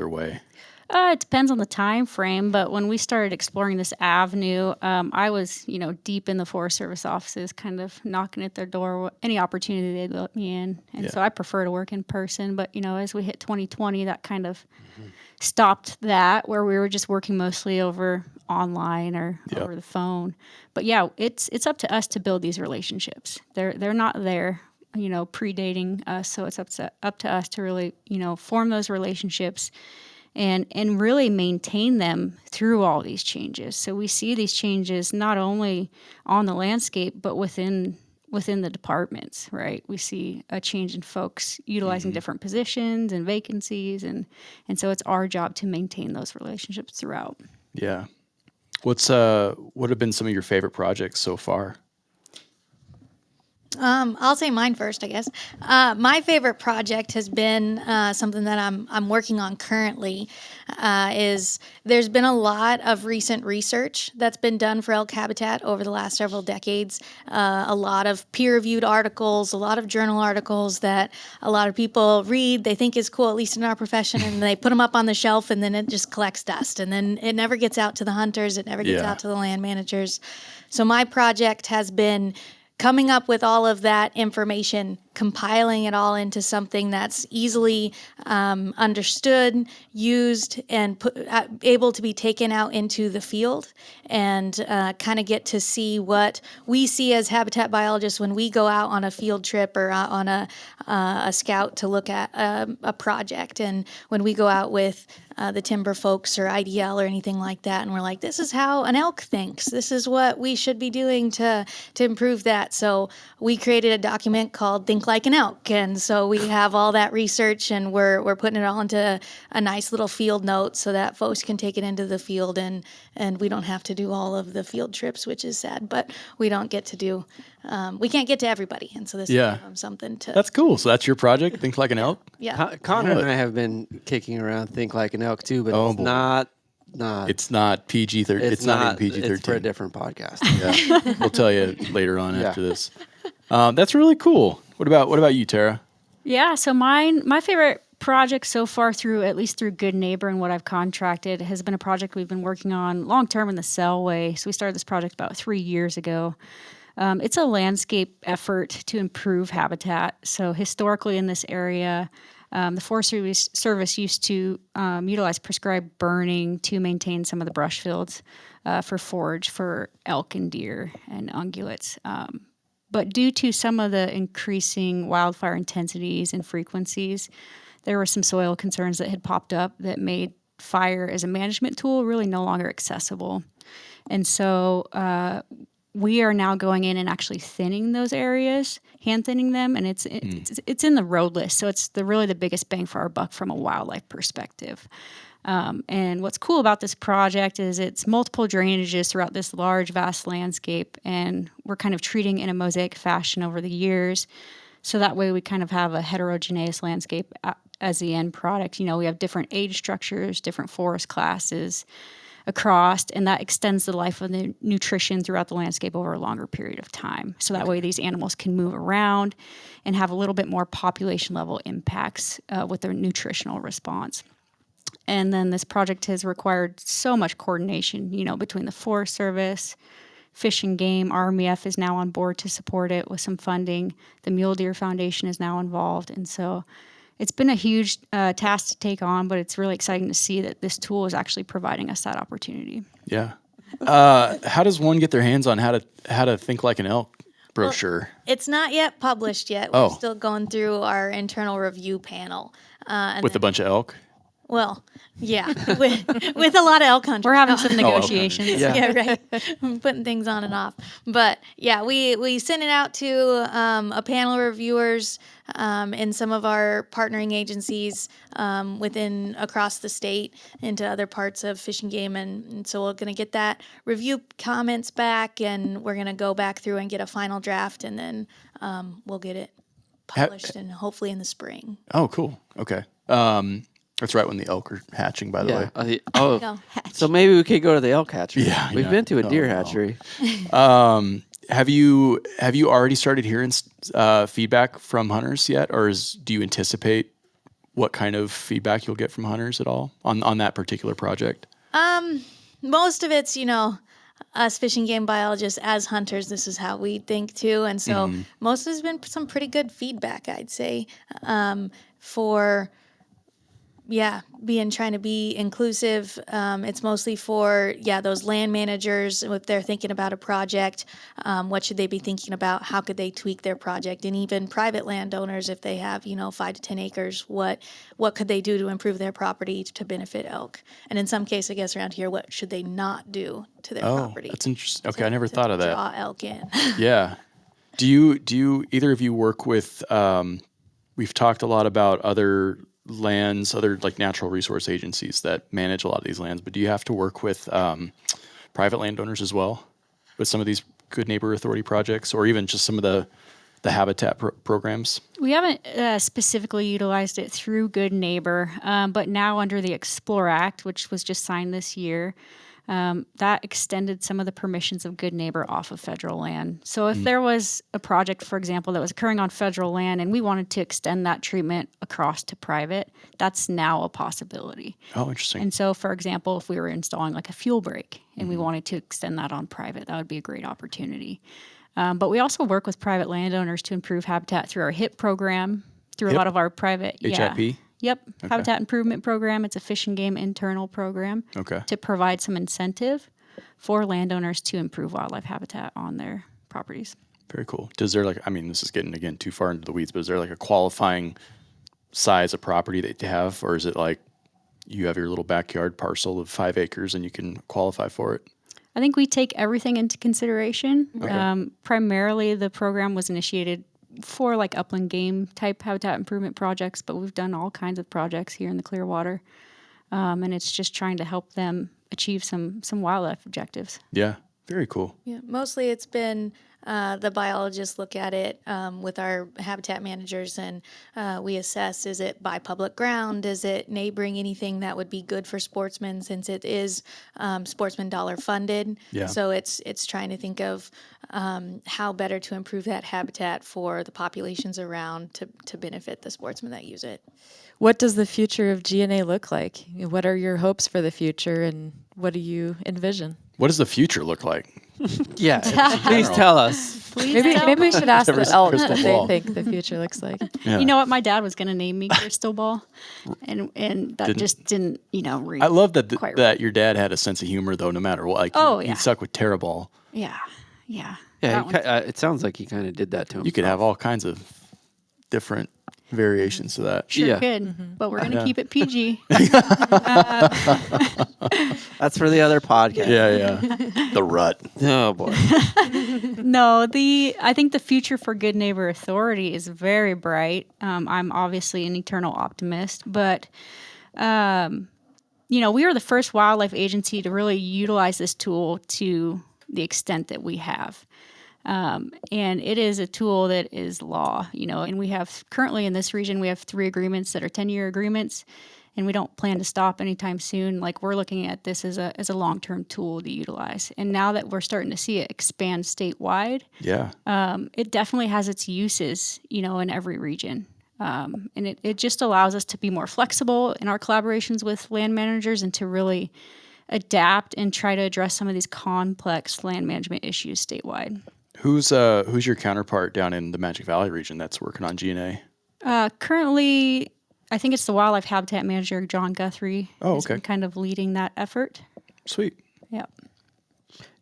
way? It depends on the time frame, but when we started exploring this avenue, I was, deep in the Forest Service offices, kind of knocking at their door, any opportunity they'd let me in. And so I prefer to work in person, but, as we hit 2020, that kind of stopped that, where we were just working mostly over online or over the phone. But yeah, it's up to us to build these relationships. They're not there, predating us. So it's up to us to really, form those relationships and really maintain them through all these changes. So we see these changes not only on the landscape, but within the departments, right? We see a change in folks utilizing different positions and vacancies, and so it's our job to maintain those relationships throughout. Yeah. What have been some of your favorite projects so far? I'll say mine first, I guess. My favorite project has been something that I'm working on currently. Is there's been a lot of recent research that's been done for elk habitat over the last several decades. A lot of peer-reviewed articles, a lot of journal articles that a lot of people read. They think is cool, at least in our profession, and they put them up on the shelf, and then it just collects dust, and then it never gets out to the hunters. It never gets out to the land managers. So my project has been coming up with all of that information, compiling it all into something that's easily understood, used, and able to be taken out into the field and kind of get to see what we see as habitat biologists when we go out on a field trip or on a scout to look at a project. And when we go out with the timber folks or IDL or anything like that, and we're like, this is how an elk thinks. This is what we should be doing to improve that. So we created a document called Think Like an Elk. And so we have all that research, and we're putting it all into a nice little field note so that folks can take it into the field, and we don't have to do all of the field trips, which is sad, but we don't get to do, we can't get to everybody. And so this is something to... That's cool. So that's your project, Think Like an Elk? Yeah. Connor and I have been kicking around Think Like an Elk too, but it's not. It's not PG-13. It's not even PG-13. It's for a different podcast. Yeah. We'll tell you later on after this. That's really cool. What about you, Tara? Yeah, so my favorite project so far, at least through Good Neighbor and what I've contracted, has been a project we've been working on long term in the Selway. So we started this project about 3 years ago. It's a landscape effort to improve habitat. So historically in this area, the Forest Service used to utilize prescribed burning to maintain some of the brush fields for forage for elk and deer and ungulates. But due to some of the increasing wildfire intensities and frequencies, there were some soil concerns that had popped up that made fire as a management tool really no longer accessible. And so we are now going in and actually thinning those areas, hand thinning them, and it's in the road list. So it's really the biggest bang for our buck from a wildlife perspective. And what's cool about this project is it's multiple drainages throughout this large, vast landscape, and we're kind of treating in a mosaic fashion over the years. So that way we kind of have a heterogeneous landscape as the end product. We have different age structures, different forest classes across, and that extends the life of the nutrition throughout the landscape over a longer period of time. So that way these animals can move around and have a little bit more population level impacts with their nutritional response. And then this project has required so much coordination, between the Forest Service, Fish and Game. RMEF is now on board to support it with some funding. The Mule Deer Foundation is now involved. And so it's been a huge task to take on, but it's really exciting to see that this tool is actually providing us that opportunity. Yeah. How does one get their hands on how to Think Like an Elk brochure? Well, it's not yet published yet. We're still going through our internal review panel. With a bunch of elk? Well, yeah, with a lot of elk hunters. We're having some negotiations. Yeah, right. Putting things on and off. But yeah, we sent it out to a panel of reviewers in some of our partnering agencies across the state into other parts of Fish and Game. And so we're going to get that review comments back, and we're going to go back through and get a final draft, and then we'll get it published and hopefully in the spring. Oh, cool. Okay. That's right when the elk are hatching, by the way. So maybe we could go to the elk hatchery. Yeah, We've been to a deer hatchery. Have you already started hearing feedback from hunters yet, or do you anticipate what kind of feedback you'll get from hunters at all on that particular project? Most of it's, us Fish and Game biologists as hunters, this is how we think too. And so most of it's been some pretty good feedback, I'd say, for trying to be inclusive. It's mostly for, those land managers, if they're thinking about a project, what should they be thinking about? How could they tweak their project? And even private landowners, if they have, 5 to 10 acres, what could they do to improve their property to benefit elk? And in some cases, I guess around here, what should they not do to their property? That's interesting. Okay, I never thought of that. Draw elk in. Yeah. Do you either of you work with, we've talked a lot about other lands, other like natural resource agencies that manage a lot of these lands, but do you have to work with private landowners as well with some of these Good Neighbor Authority projects, or even just some of the habitat programs? We haven't specifically utilized it through Good Neighbor, but now under the Explore Act, which was just signed this year, that extended some of the permissions of Good Neighbor off of federal land. So if there was a project, for example, that was occurring on federal land and we wanted to extend that treatment across to private, that's now a possibility. Oh, interesting. And so, for example, if we were installing like a fuel break and we wanted to extend that on private, that would be a great opportunity. But we also work with private landowners to improve habitat through our HIP program, through a lot of our private... HIP? Yep, Habitat Improvement Program. It's a Fish and Game internal program to provide some incentive for landowners to improve wildlife habitat on their properties. Very cool. Does there this is getting, again, too far into the weeds, but is there like a qualifying size of property that you have, or is it like you have your little backyard parcel of 5 acres and you can qualify for it? I think we take everything into consideration. Primarily, the program was initiated for like upland game type habitat improvement projects, but we've done all kinds of projects here in the Clearwater, and it's just trying to help them achieve some wildlife objectives. Yeah, very cool. Yeah, mostly it's been the biologists look at it with our habitat managers, and we assess, is it by public ground? Is it neighboring anything that would be good for sportsmen, since it is sportsman dollar funded? Yeah. So it's trying to think of how better to improve that habitat for the populations around to benefit the sportsmen that use it. What does the future of GNA look like? What are your hopes for the future, and what do you envision? What does the future look like? Yeah, please tell us. Maybe we should ask the elk what crystal they ball. think the future looks like. Yeah. You know what? My dad was going to name me Crystal Ball, and that just didn't, read. I love that quite that your dad had a sense of humor, though, no matter what. Like, he stuck with Terraball. Yeah. Yeah, That it sounds like he kind of did that to him. You could have all kinds of different variations to that. Sure Yeah. could, but we're going to keep it PG. That's for the other podcast. Yeah. The rut. Oh boy. No, I think the future for Good Neighbor Authority is very bright. I'm obviously an eternal optimist, but we are the first wildlife agency to really utilize this tool to the extent that we have. And it is a tool that is law, and we have currently in this region, we have 3 agreements that are 10-year agreements, and we don't plan to stop anytime soon. Like, we're looking at this as a long-term tool to utilize. And now that we're starting to see it expand statewide, it definitely has its uses, in every region. And it just allows us to be more flexible in our collaborations with land managers and to really adapt and try to address some of these complex land management issues statewide. Who's your counterpart down in the Magic Valley region that's working on GNA? Currently, I think it's the Wildlife Habitat Manager, John Guthrie. Oh, has okay. been kind of leading that effort. Sweet. Yep.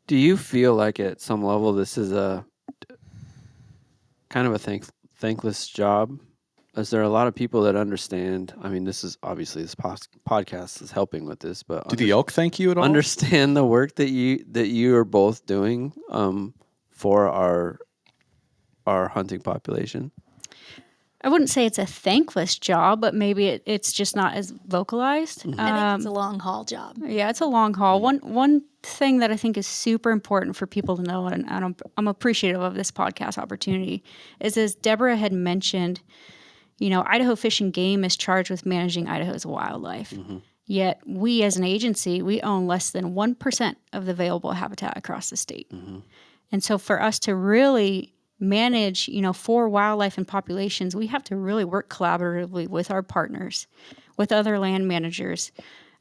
Do you feel like at some level this is a kind of a thankless job? Is there a lot of people that understand? I mean, this is obviously this podcast is helping with this, but Do the elk thank you at all? understand the work that you are both doing for our hunting population? I wouldn't say it's a thankless job, but maybe it's just not as vocalized. I think it's a long haul job. Yeah, it's a long haul. One thing that I think is super important for people to know, and I'm appreciative of this podcast opportunity, is as Deborah had mentioned, Idaho Fish and Game is charged with managing Idaho's wildlife. Mm-hmm. Yet we as an agency, we own less than 1% of the available habitat across the state. Mm-hmm. And so for us to really manage, for wildlife and populations, we have to really work collaboratively with our partners, with other land managers,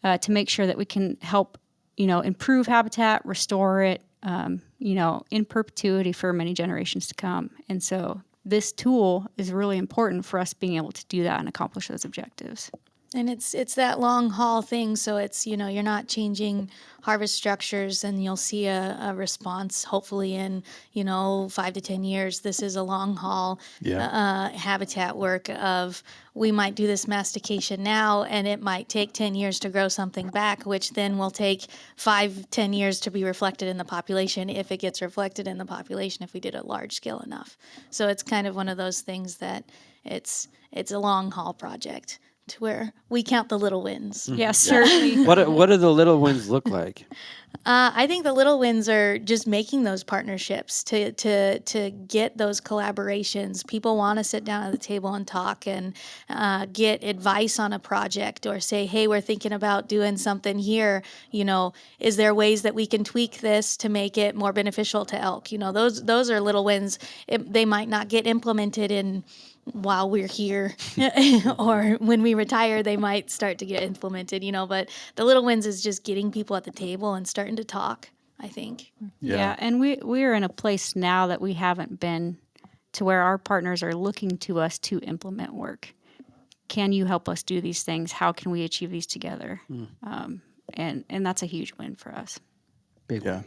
to make sure that we can help, improve habitat, restore it, in perpetuity for many generations to come. And so this tool is really important for us being able to do that and accomplish those objectives. And it's that long haul thing. So it's, you're not changing harvest structures, and you'll see a response hopefully in, 5 to 10 years. This is a long haul habitat work of, we might do this mastication now, and it might take 10 years to grow something back, which then will take 5-10 years to be reflected in the population, if it gets reflected in the population, if we did it large scale enough. So it's kind of one of those things that it's a long haul project, to where we count the little wins. Yes, certainly. What do the little wins look like? I think the little wins are just making those partnerships to get those collaborations. People want to sit down at the table and talk and get advice on a project, or say, hey, we're thinking about doing something here. Is there ways that we can tweak this to make it more beneficial to elk? Those are little wins. They might not get implemented while we're here or when we retire, they might start to get implemented, but the little wins is just getting people at the table and starting to talk, I think. Yeah, and we're in a place now that we haven't been, to where our partners are looking to us to implement work. Can you help us do these things? How can we achieve these together? And that's a huge win for us. Big one.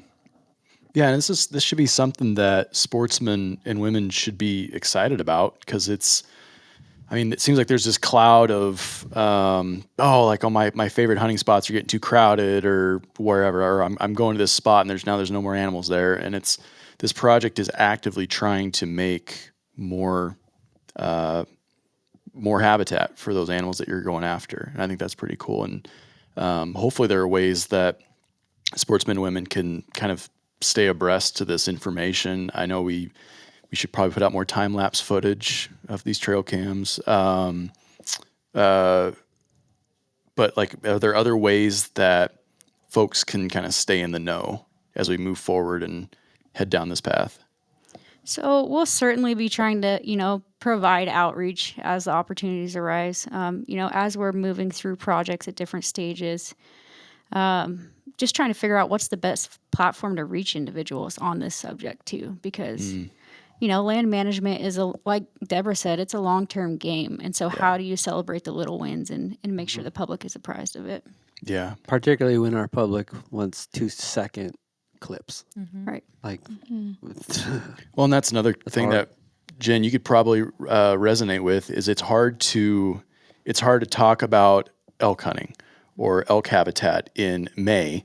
Yeah, and this should be something that sportsmen and women should be excited about, because it seems like there's this cloud of, my favorite hunting spots are getting too crowded, or wherever, or I'm going to this spot and there's no more animals there, and this project is actively trying to make more habitat for those animals that you're going after, and I think that's pretty cool. And hopefully there are ways that sportsmen and women can kind of stay abreast to this information. I know we should probably put out more time-lapse footage of these trail cams. But are there other ways that folks can kind of stay in the know as we move forward and head down this path? So we'll certainly be trying to, provide outreach as the opportunities arise. As we're moving through projects at different stages, just trying to figure out what's the best platform to reach individuals on this subject too, because, land management is like Deborah said, it's a long-term game. And so how do you celebrate the little wins and make sure the public is apprised of it? Yeah. Particularly when our public wants 2-second clips. Right. Like, Well, and that's another thing hard. that, Jen, you could probably resonate with, is it's hard to talk about elk hunting or elk habitat in May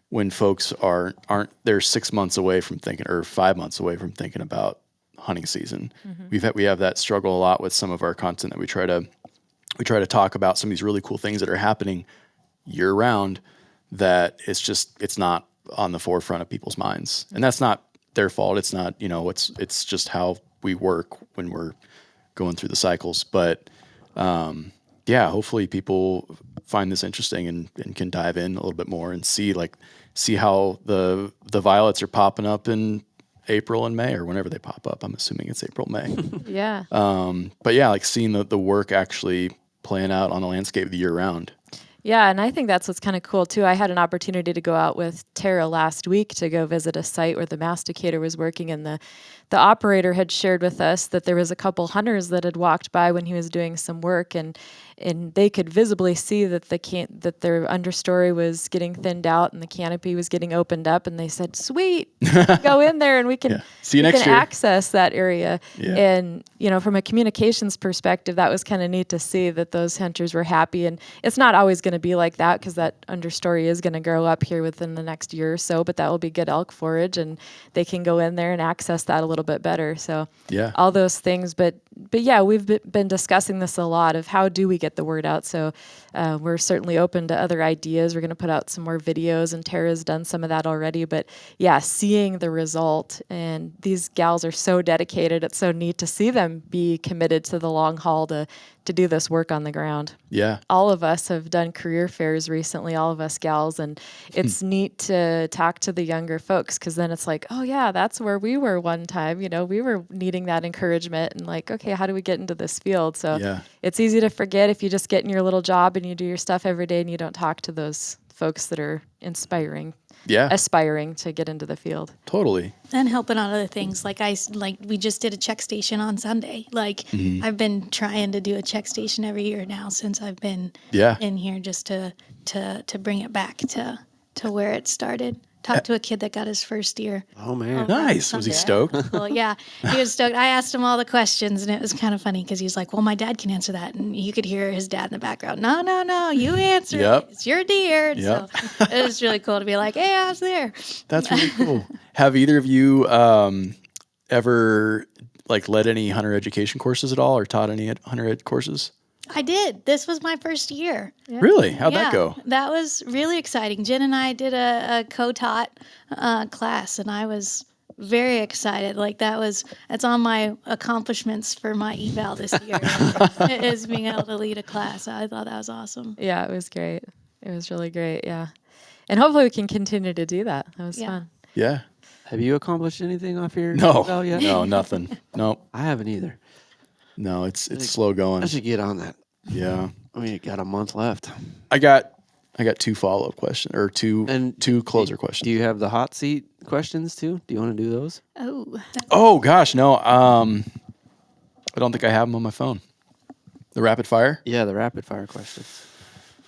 when folks aren't they're 6 months away from thinking, or 5 months away from thinking about hunting season. We have that struggle a lot with some of our content that we try to talk about some of these really cool things that are happening year round, that it's not on the forefront of people's minds. And that's not their fault. It's not, it's just how we work when we're going through the cycles. But hopefully people find this interesting and can dive in a little bit more and see how the violets are popping up in April and May, or whenever they pop up. I'm assuming it's April, May. Yeah. But seeing the work actually playing out on the landscape the year round. Yeah, and I think that's what's kind of cool too. I had an opportunity to go out with Tara last week to go visit a site where the masticator was working, and the operator had shared with us that there was a couple hunters that had walked by when he was doing some work, and they could visibly see that that their understory was getting thinned out and the canopy was getting opened up, and they said, "Sweet, go in there and we can see you next year. Access that area." Yeah. And from a communications perspective, that was kind of neat to see that those hunters were happy. And it's not always going to be like that, because that understory is going to grow up here within the next year or so, but that will be good elk forage, and they can go in there and access that a little bit better. So all those things, but yeah, we've been discussing this a lot of how do we get the word out. So we're certainly open to other ideas. We're going to put out some more videos, and Tara's done some of that already. But yeah, seeing the result, and these gals are so dedicated. It's so neat to see them be committed to the long haul to do this work on the ground. Yeah. All of us have done career fairs recently, all of us gals, and it's neat to talk to the younger folks, because then it's like, oh yeah, that's where we were one time. We were needing that encouragement, and like, okay, how do we get into this field? So it's easy to forget if you just get in your little job and you do your stuff every day and you don't talk to those folks that are Yeah, aspiring to get into the field. totally. And helping on other things. Like we just did a check station on Sunday. Like I've been trying to do a check station every year now since I've been in here, just to bring it back to where it started. Talked to a kid that got his first deer. Oh man. Nice. Was he stoked? Well, yeah, he was stoked. I asked him all the questions, and it was kind of funny because he was like, "Well, my dad can answer that," and you could hear his dad in the background. No, you answer it. It's your deer. Yep. So it was really cool to be like, "Hey, I was there." That's really cool. Have either of you ever like led any hunter education courses at all, or taught any hunter ed courses? I did. This was my first year. Really? How'd that go? That was really exciting. Jen and I did a co-taught class, and I was very excited. Like it's on my accomplishments for my eval this year. Is being able to lead a class. I thought that was awesome. Yeah, it was great. It was really great. Yeah. And hopefully we can continue to do that. That was fun. Yeah. Have you accomplished anything off your No. eval yet? No, nothing. No. I haven't either. No, it's slow going. I should get on that. Yeah. I mean, you got a month left. I got 2 follow-up questions or two closer questions. Do you have the hot seat questions too? Do you want to do those? Oh gosh, no. I don't think I have them on my phone. The rapid fire? Yeah, the rapid fire questions.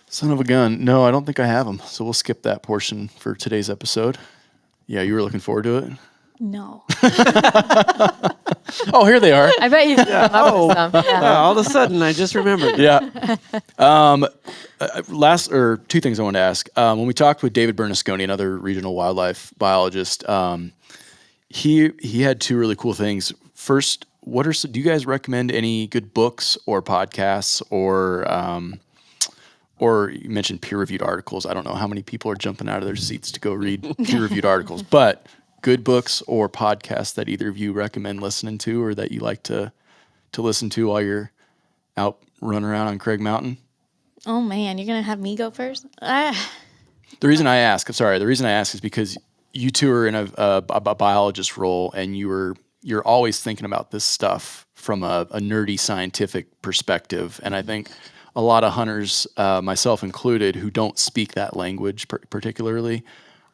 Son of a gun. No, I don't think I have them. So we'll skip that portion for today's episode. Yeah, you were looking forward to it? No. Oh, here they are. I bet you come up with some. Yeah. All of a sudden, I just remembered. Yeah. Last or 2 things I wanted to ask. When we talked with David Bernasconi, another regional wildlife biologist, he had 2 really cool things. First, do you guys recommend any good books or podcasts or you mentioned peer-reviewed articles? I don't know how many people are jumping out of their seats to go read peer-reviewed articles, but good books or podcasts that either of you recommend listening to or that you like to listen to while you're out running around on Craig Mountain? Oh man, you're gonna have me go first? The reason I ask is because you 2 are in a biologist role, and you're always thinking about this stuff from a nerdy scientific perspective. And I think a lot of hunters, myself included, who don't speak that language particularly,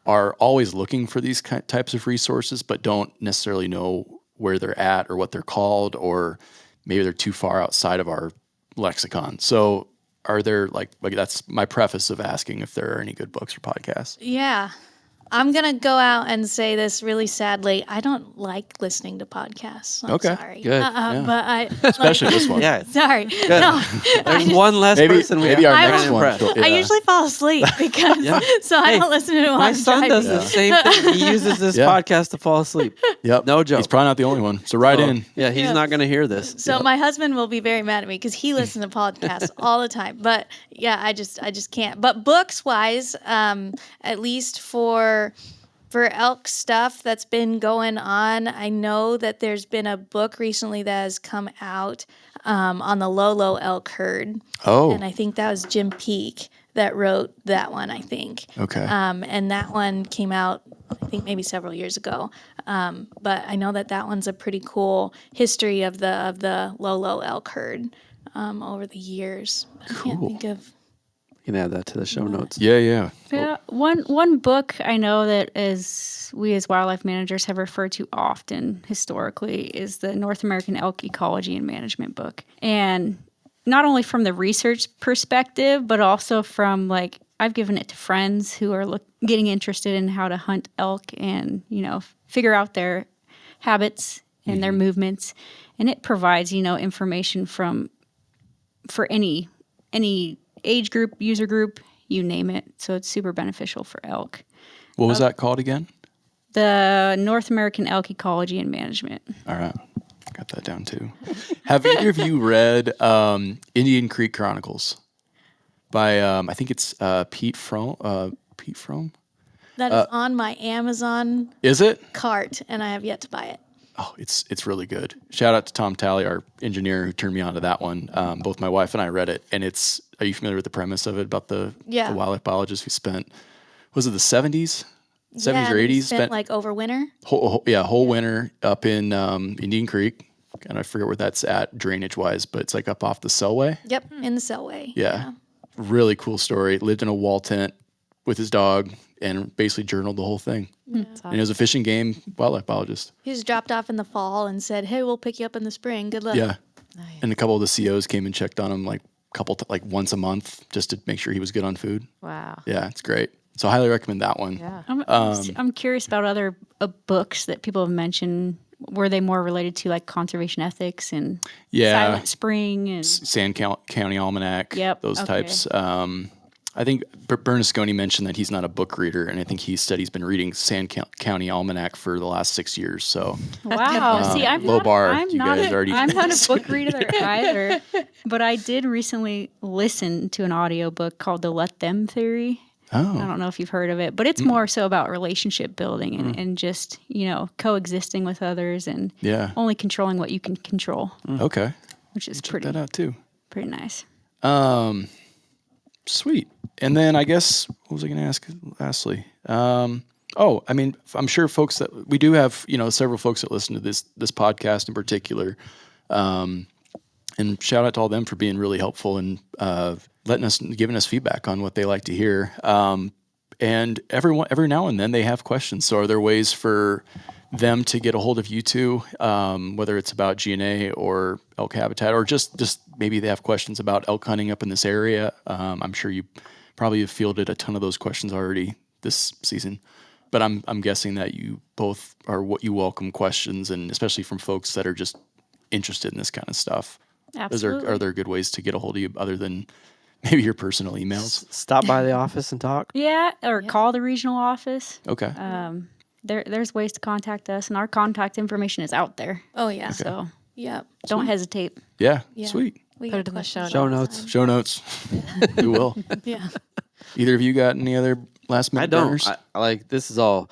are always looking for these types of resources, but don't necessarily know where they're at or what they're called, or maybe they're too far outside of our lexicon. So are there like that's my preface of asking if there are any good books or podcasts. Yeah. I'm going to go out and say this really sadly. I don't like listening to podcasts. I'm sorry. Good. But I... Especially this one. Yeah. Sorry. Good. No. There's one less person we maybe have. our I next will- one. I usually fall asleep because... So I don't listen to it while My I'm son driving. does the same thing. He uses this podcast to fall asleep. Yep. No joke. He's probably not the only one. So write in. Yeah, he's not going to hear this. So my husband will be very mad at me because he listens to podcasts all the time. But yeah, I just can't. But books wise, at least for elk stuff that's been going on, I know that there's been a book recently that has come out on the Lolo elk herd. Oh. And I think that was Jim Peake that wrote that one, I think. Okay. And that one came out, I think, maybe several years ago. But I know that one's a pretty cool history of the Lolo elk herd over the years. I can't think of... You can add that to the show notes. Yeah. Yeah, one book I know that we as wildlife managers have referred to often historically is the North American Elk Ecology and Management book. And not only from the research perspective, but also from I've given it to friends who are getting interested in how to hunt elk and, figure out their habits and their movements. And it provides, information for any age group, user group, you name it. So it's super beneficial for elk. What was that called again? The North American Elk Ecology and Management. All right. Got that down too. Have either of you read Indian Creek Chronicles by, I think it's Pete Frome? Pete Frome? That is on my Amazon Is it? cart, and I have yet to buy it. Oh, it's really good. Shout out to Tom Talley, our engineer, who turned me on to that one. Both my wife and I read it, and are you familiar with the premise of it about the wildlife biologist who spent, was it the 70s? 70s or 80s? Spent over winter. Whole winter up in Indian Creek. And I forget where that's at drainage-wise, but it's up off the Selway. Yep, in the Selway. Yeah. Really cool story. Lived in a wall tent with his dog and basically journaled the whole thing. That's And he was a fish and game wildlife biologist. He was dropped off in the fall and said, "Hey, we'll pick you up in the spring. Good luck." Yeah. And a couple of the COs came and checked on him like once a month just to make sure he was good on food. Wow. Yeah, it's great. So I highly recommend that one. Yeah. I'm curious about other books that people have mentioned. Were they more related to like conservation ethics and Silent Spring and Sand County Almanac, Yep, those okay. types. I think Bernasconi mentioned that he's not a book reader, and I think he said he's been reading Sand County Almanac for the last 6 years. So Wow. See, I'm low not, bar. I'm You not guys a, already- I'm not a book reader either. But I did recently listen to an audiobook called The Let Them Theory. I oh, don't know if you've heard of it, but it's more so about relationship building and just, coexisting with others and yeah, only controlling what you can control, okay. which is Check that out too. pretty nice. Sweet. And then I guess, what was I going to ask lastly? I'm sure folks that we do have, several folks that listen to this podcast in particular. And shout out to all them for being really helpful and giving us feedback on what they like to hear. And every now and then they have questions. So are there ways for them to get a hold of you two, whether it's about GNA or elk habitat, or just maybe they have questions about elk hunting up in this area? I'm sure you probably have fielded a ton of those questions already this season, but I'm guessing that you both are what you welcome questions, and especially from folks that are just interested in this kind of stuff. Absolutely. Are there good ways to get a hold of you other than maybe your personal emails? Stop by the office and talk. Yeah, or call the regional office. Okay. There's ways to contact us, and our contact information is out there. Oh yeah. So Yep. don't hesitate. Yeah. Yeah. Sweet. We Put get it in the questions show all the notes. time. Show notes. We will. Yeah. Either of you got any other last I minute don't. burners? I like this is all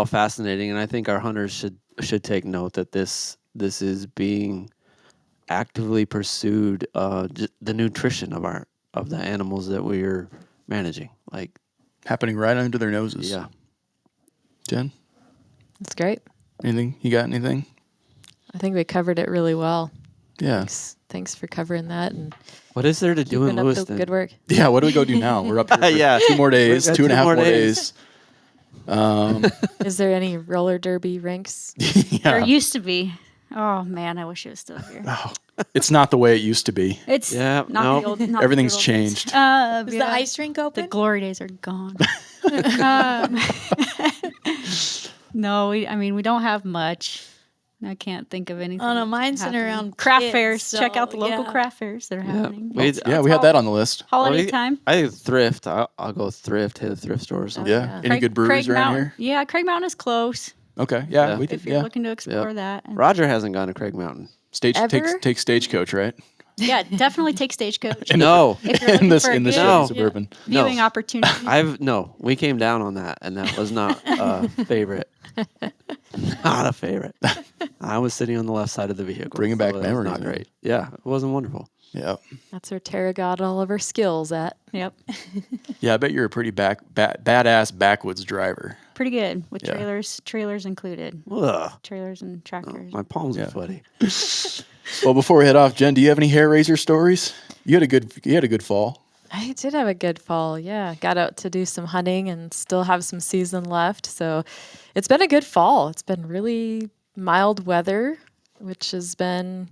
fascinating, and I think our hunters should take note that this is being actively pursued. The nutrition of the animals that we're managing. Like, Happening right under their noses. yeah. Jen, That's great. anything? You got anything? I think we covered it really well. Yeah. Thanks for covering that and What is there to do in keeping up the Lewiston? good work. Yeah. What do we go do now? We're up here for Yeah. 2 more days, We've got 2.5 more more days. Is there any roller derby rinks? There Yeah. used to be. Oh man, I wish it was still here. It's not the way it used to be. It's Yeah, not no. the old. Not the Everything's good old days. changed. Is the Yeah. ice rink The open? glory days are gone. No, we don't have much. I can't think of anything. Oh no, mine's happening. around craft kids, fairs. Check out the so, local yeah. craft fairs that are happening. Yeah, we had that on the list. Holiday time. I think thrift. I'll go thrift. Hit a thrift store or something. Yeah. Any good breweries around Mountain. here? Yeah, Craig Mountain is close. Okay. Yeah. Yeah. We did. If you're Yeah. looking to explore Yep. that. And Roger hasn't gone to Craig Mountain. Ever? Take Stagecoach, right? yeah, definitely take Stagecoach. No, If you're looking for a in this good No. suburban. viewing No. opportunity. we came down on that, and that was not a favorite. Not a favorite. I was sitting on the left side of the vehicle. Bringing back so that was memories, Not man. great. Yeah, it wasn't wonderful. Yeah. That's where Tara got all of her skills at. Yep, Yeah. I bet you're a pretty badass backwoods driver. pretty good with Yeah. trailers included, Ugh, trailers and tractors. my palms Yeah. are sweaty. Well, before we head off, Jen, do you have any hair raiser stories? You had a good fall. I did have a good fall. Yeah. Got out to do some hunting and still have some season left. So it's been a good fall. It's been really mild weather, which has been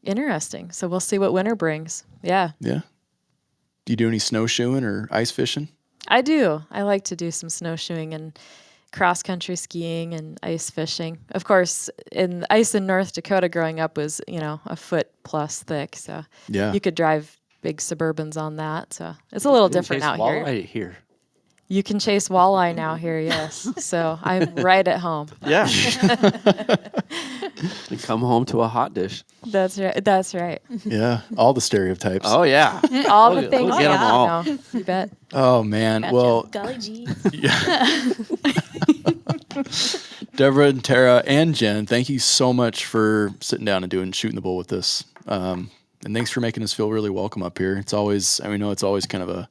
interesting. So we'll see what winter brings. Yeah. Yeah. Do you do any snowshoeing or ice fishing? I do. I like to do some snowshoeing and cross country skiing and ice fishing. Of course, in ice in North Dakota growing up was, a foot plus thick. So Yeah. you could drive big Suburbans on that. So it's a little different out here. Right here. You can chase walleye now here, yes. So I'm right at home. Yeah. And come home to a hot dish. That's right. That's right. Yeah. All the stereotypes. Oh yeah. All We'll the things. get 'em all. No, you bet. Oh, man. Gotcha. Well, Golly geez. Deborah and Tara and Jen, thank you so much for sitting down and Shootin the Bull with us. And thanks for making us feel really welcome up here. It's always, I know it's always kind of a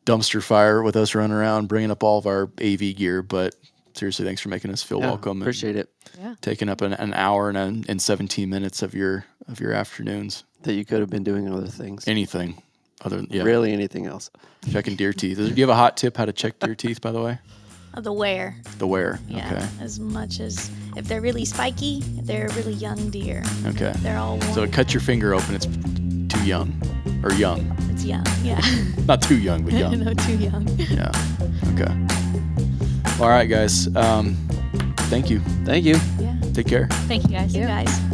dumpster fire with us running around, bringing up all of our AV gear, but seriously, thanks for making us feel welcome. Appreciate it. And taking up an hour and 17 minutes of your afternoons. That you could have been doing other things. Anything. Other than really anything else. checking deer teeth. Do you have a hot tip how to check deer teeth, by the way? The wear. The wear. Yeah. Okay. As much as if they're really spiky, they're really young deer. Okay. They're all one. So cut your finger open. It's too young, or young. It's young. Yeah. Not too young, but young. No, too young. Yeah. Okay. All right, guys. Thank you. Thank you. Yeah. Take care. Thank you guys. You guys.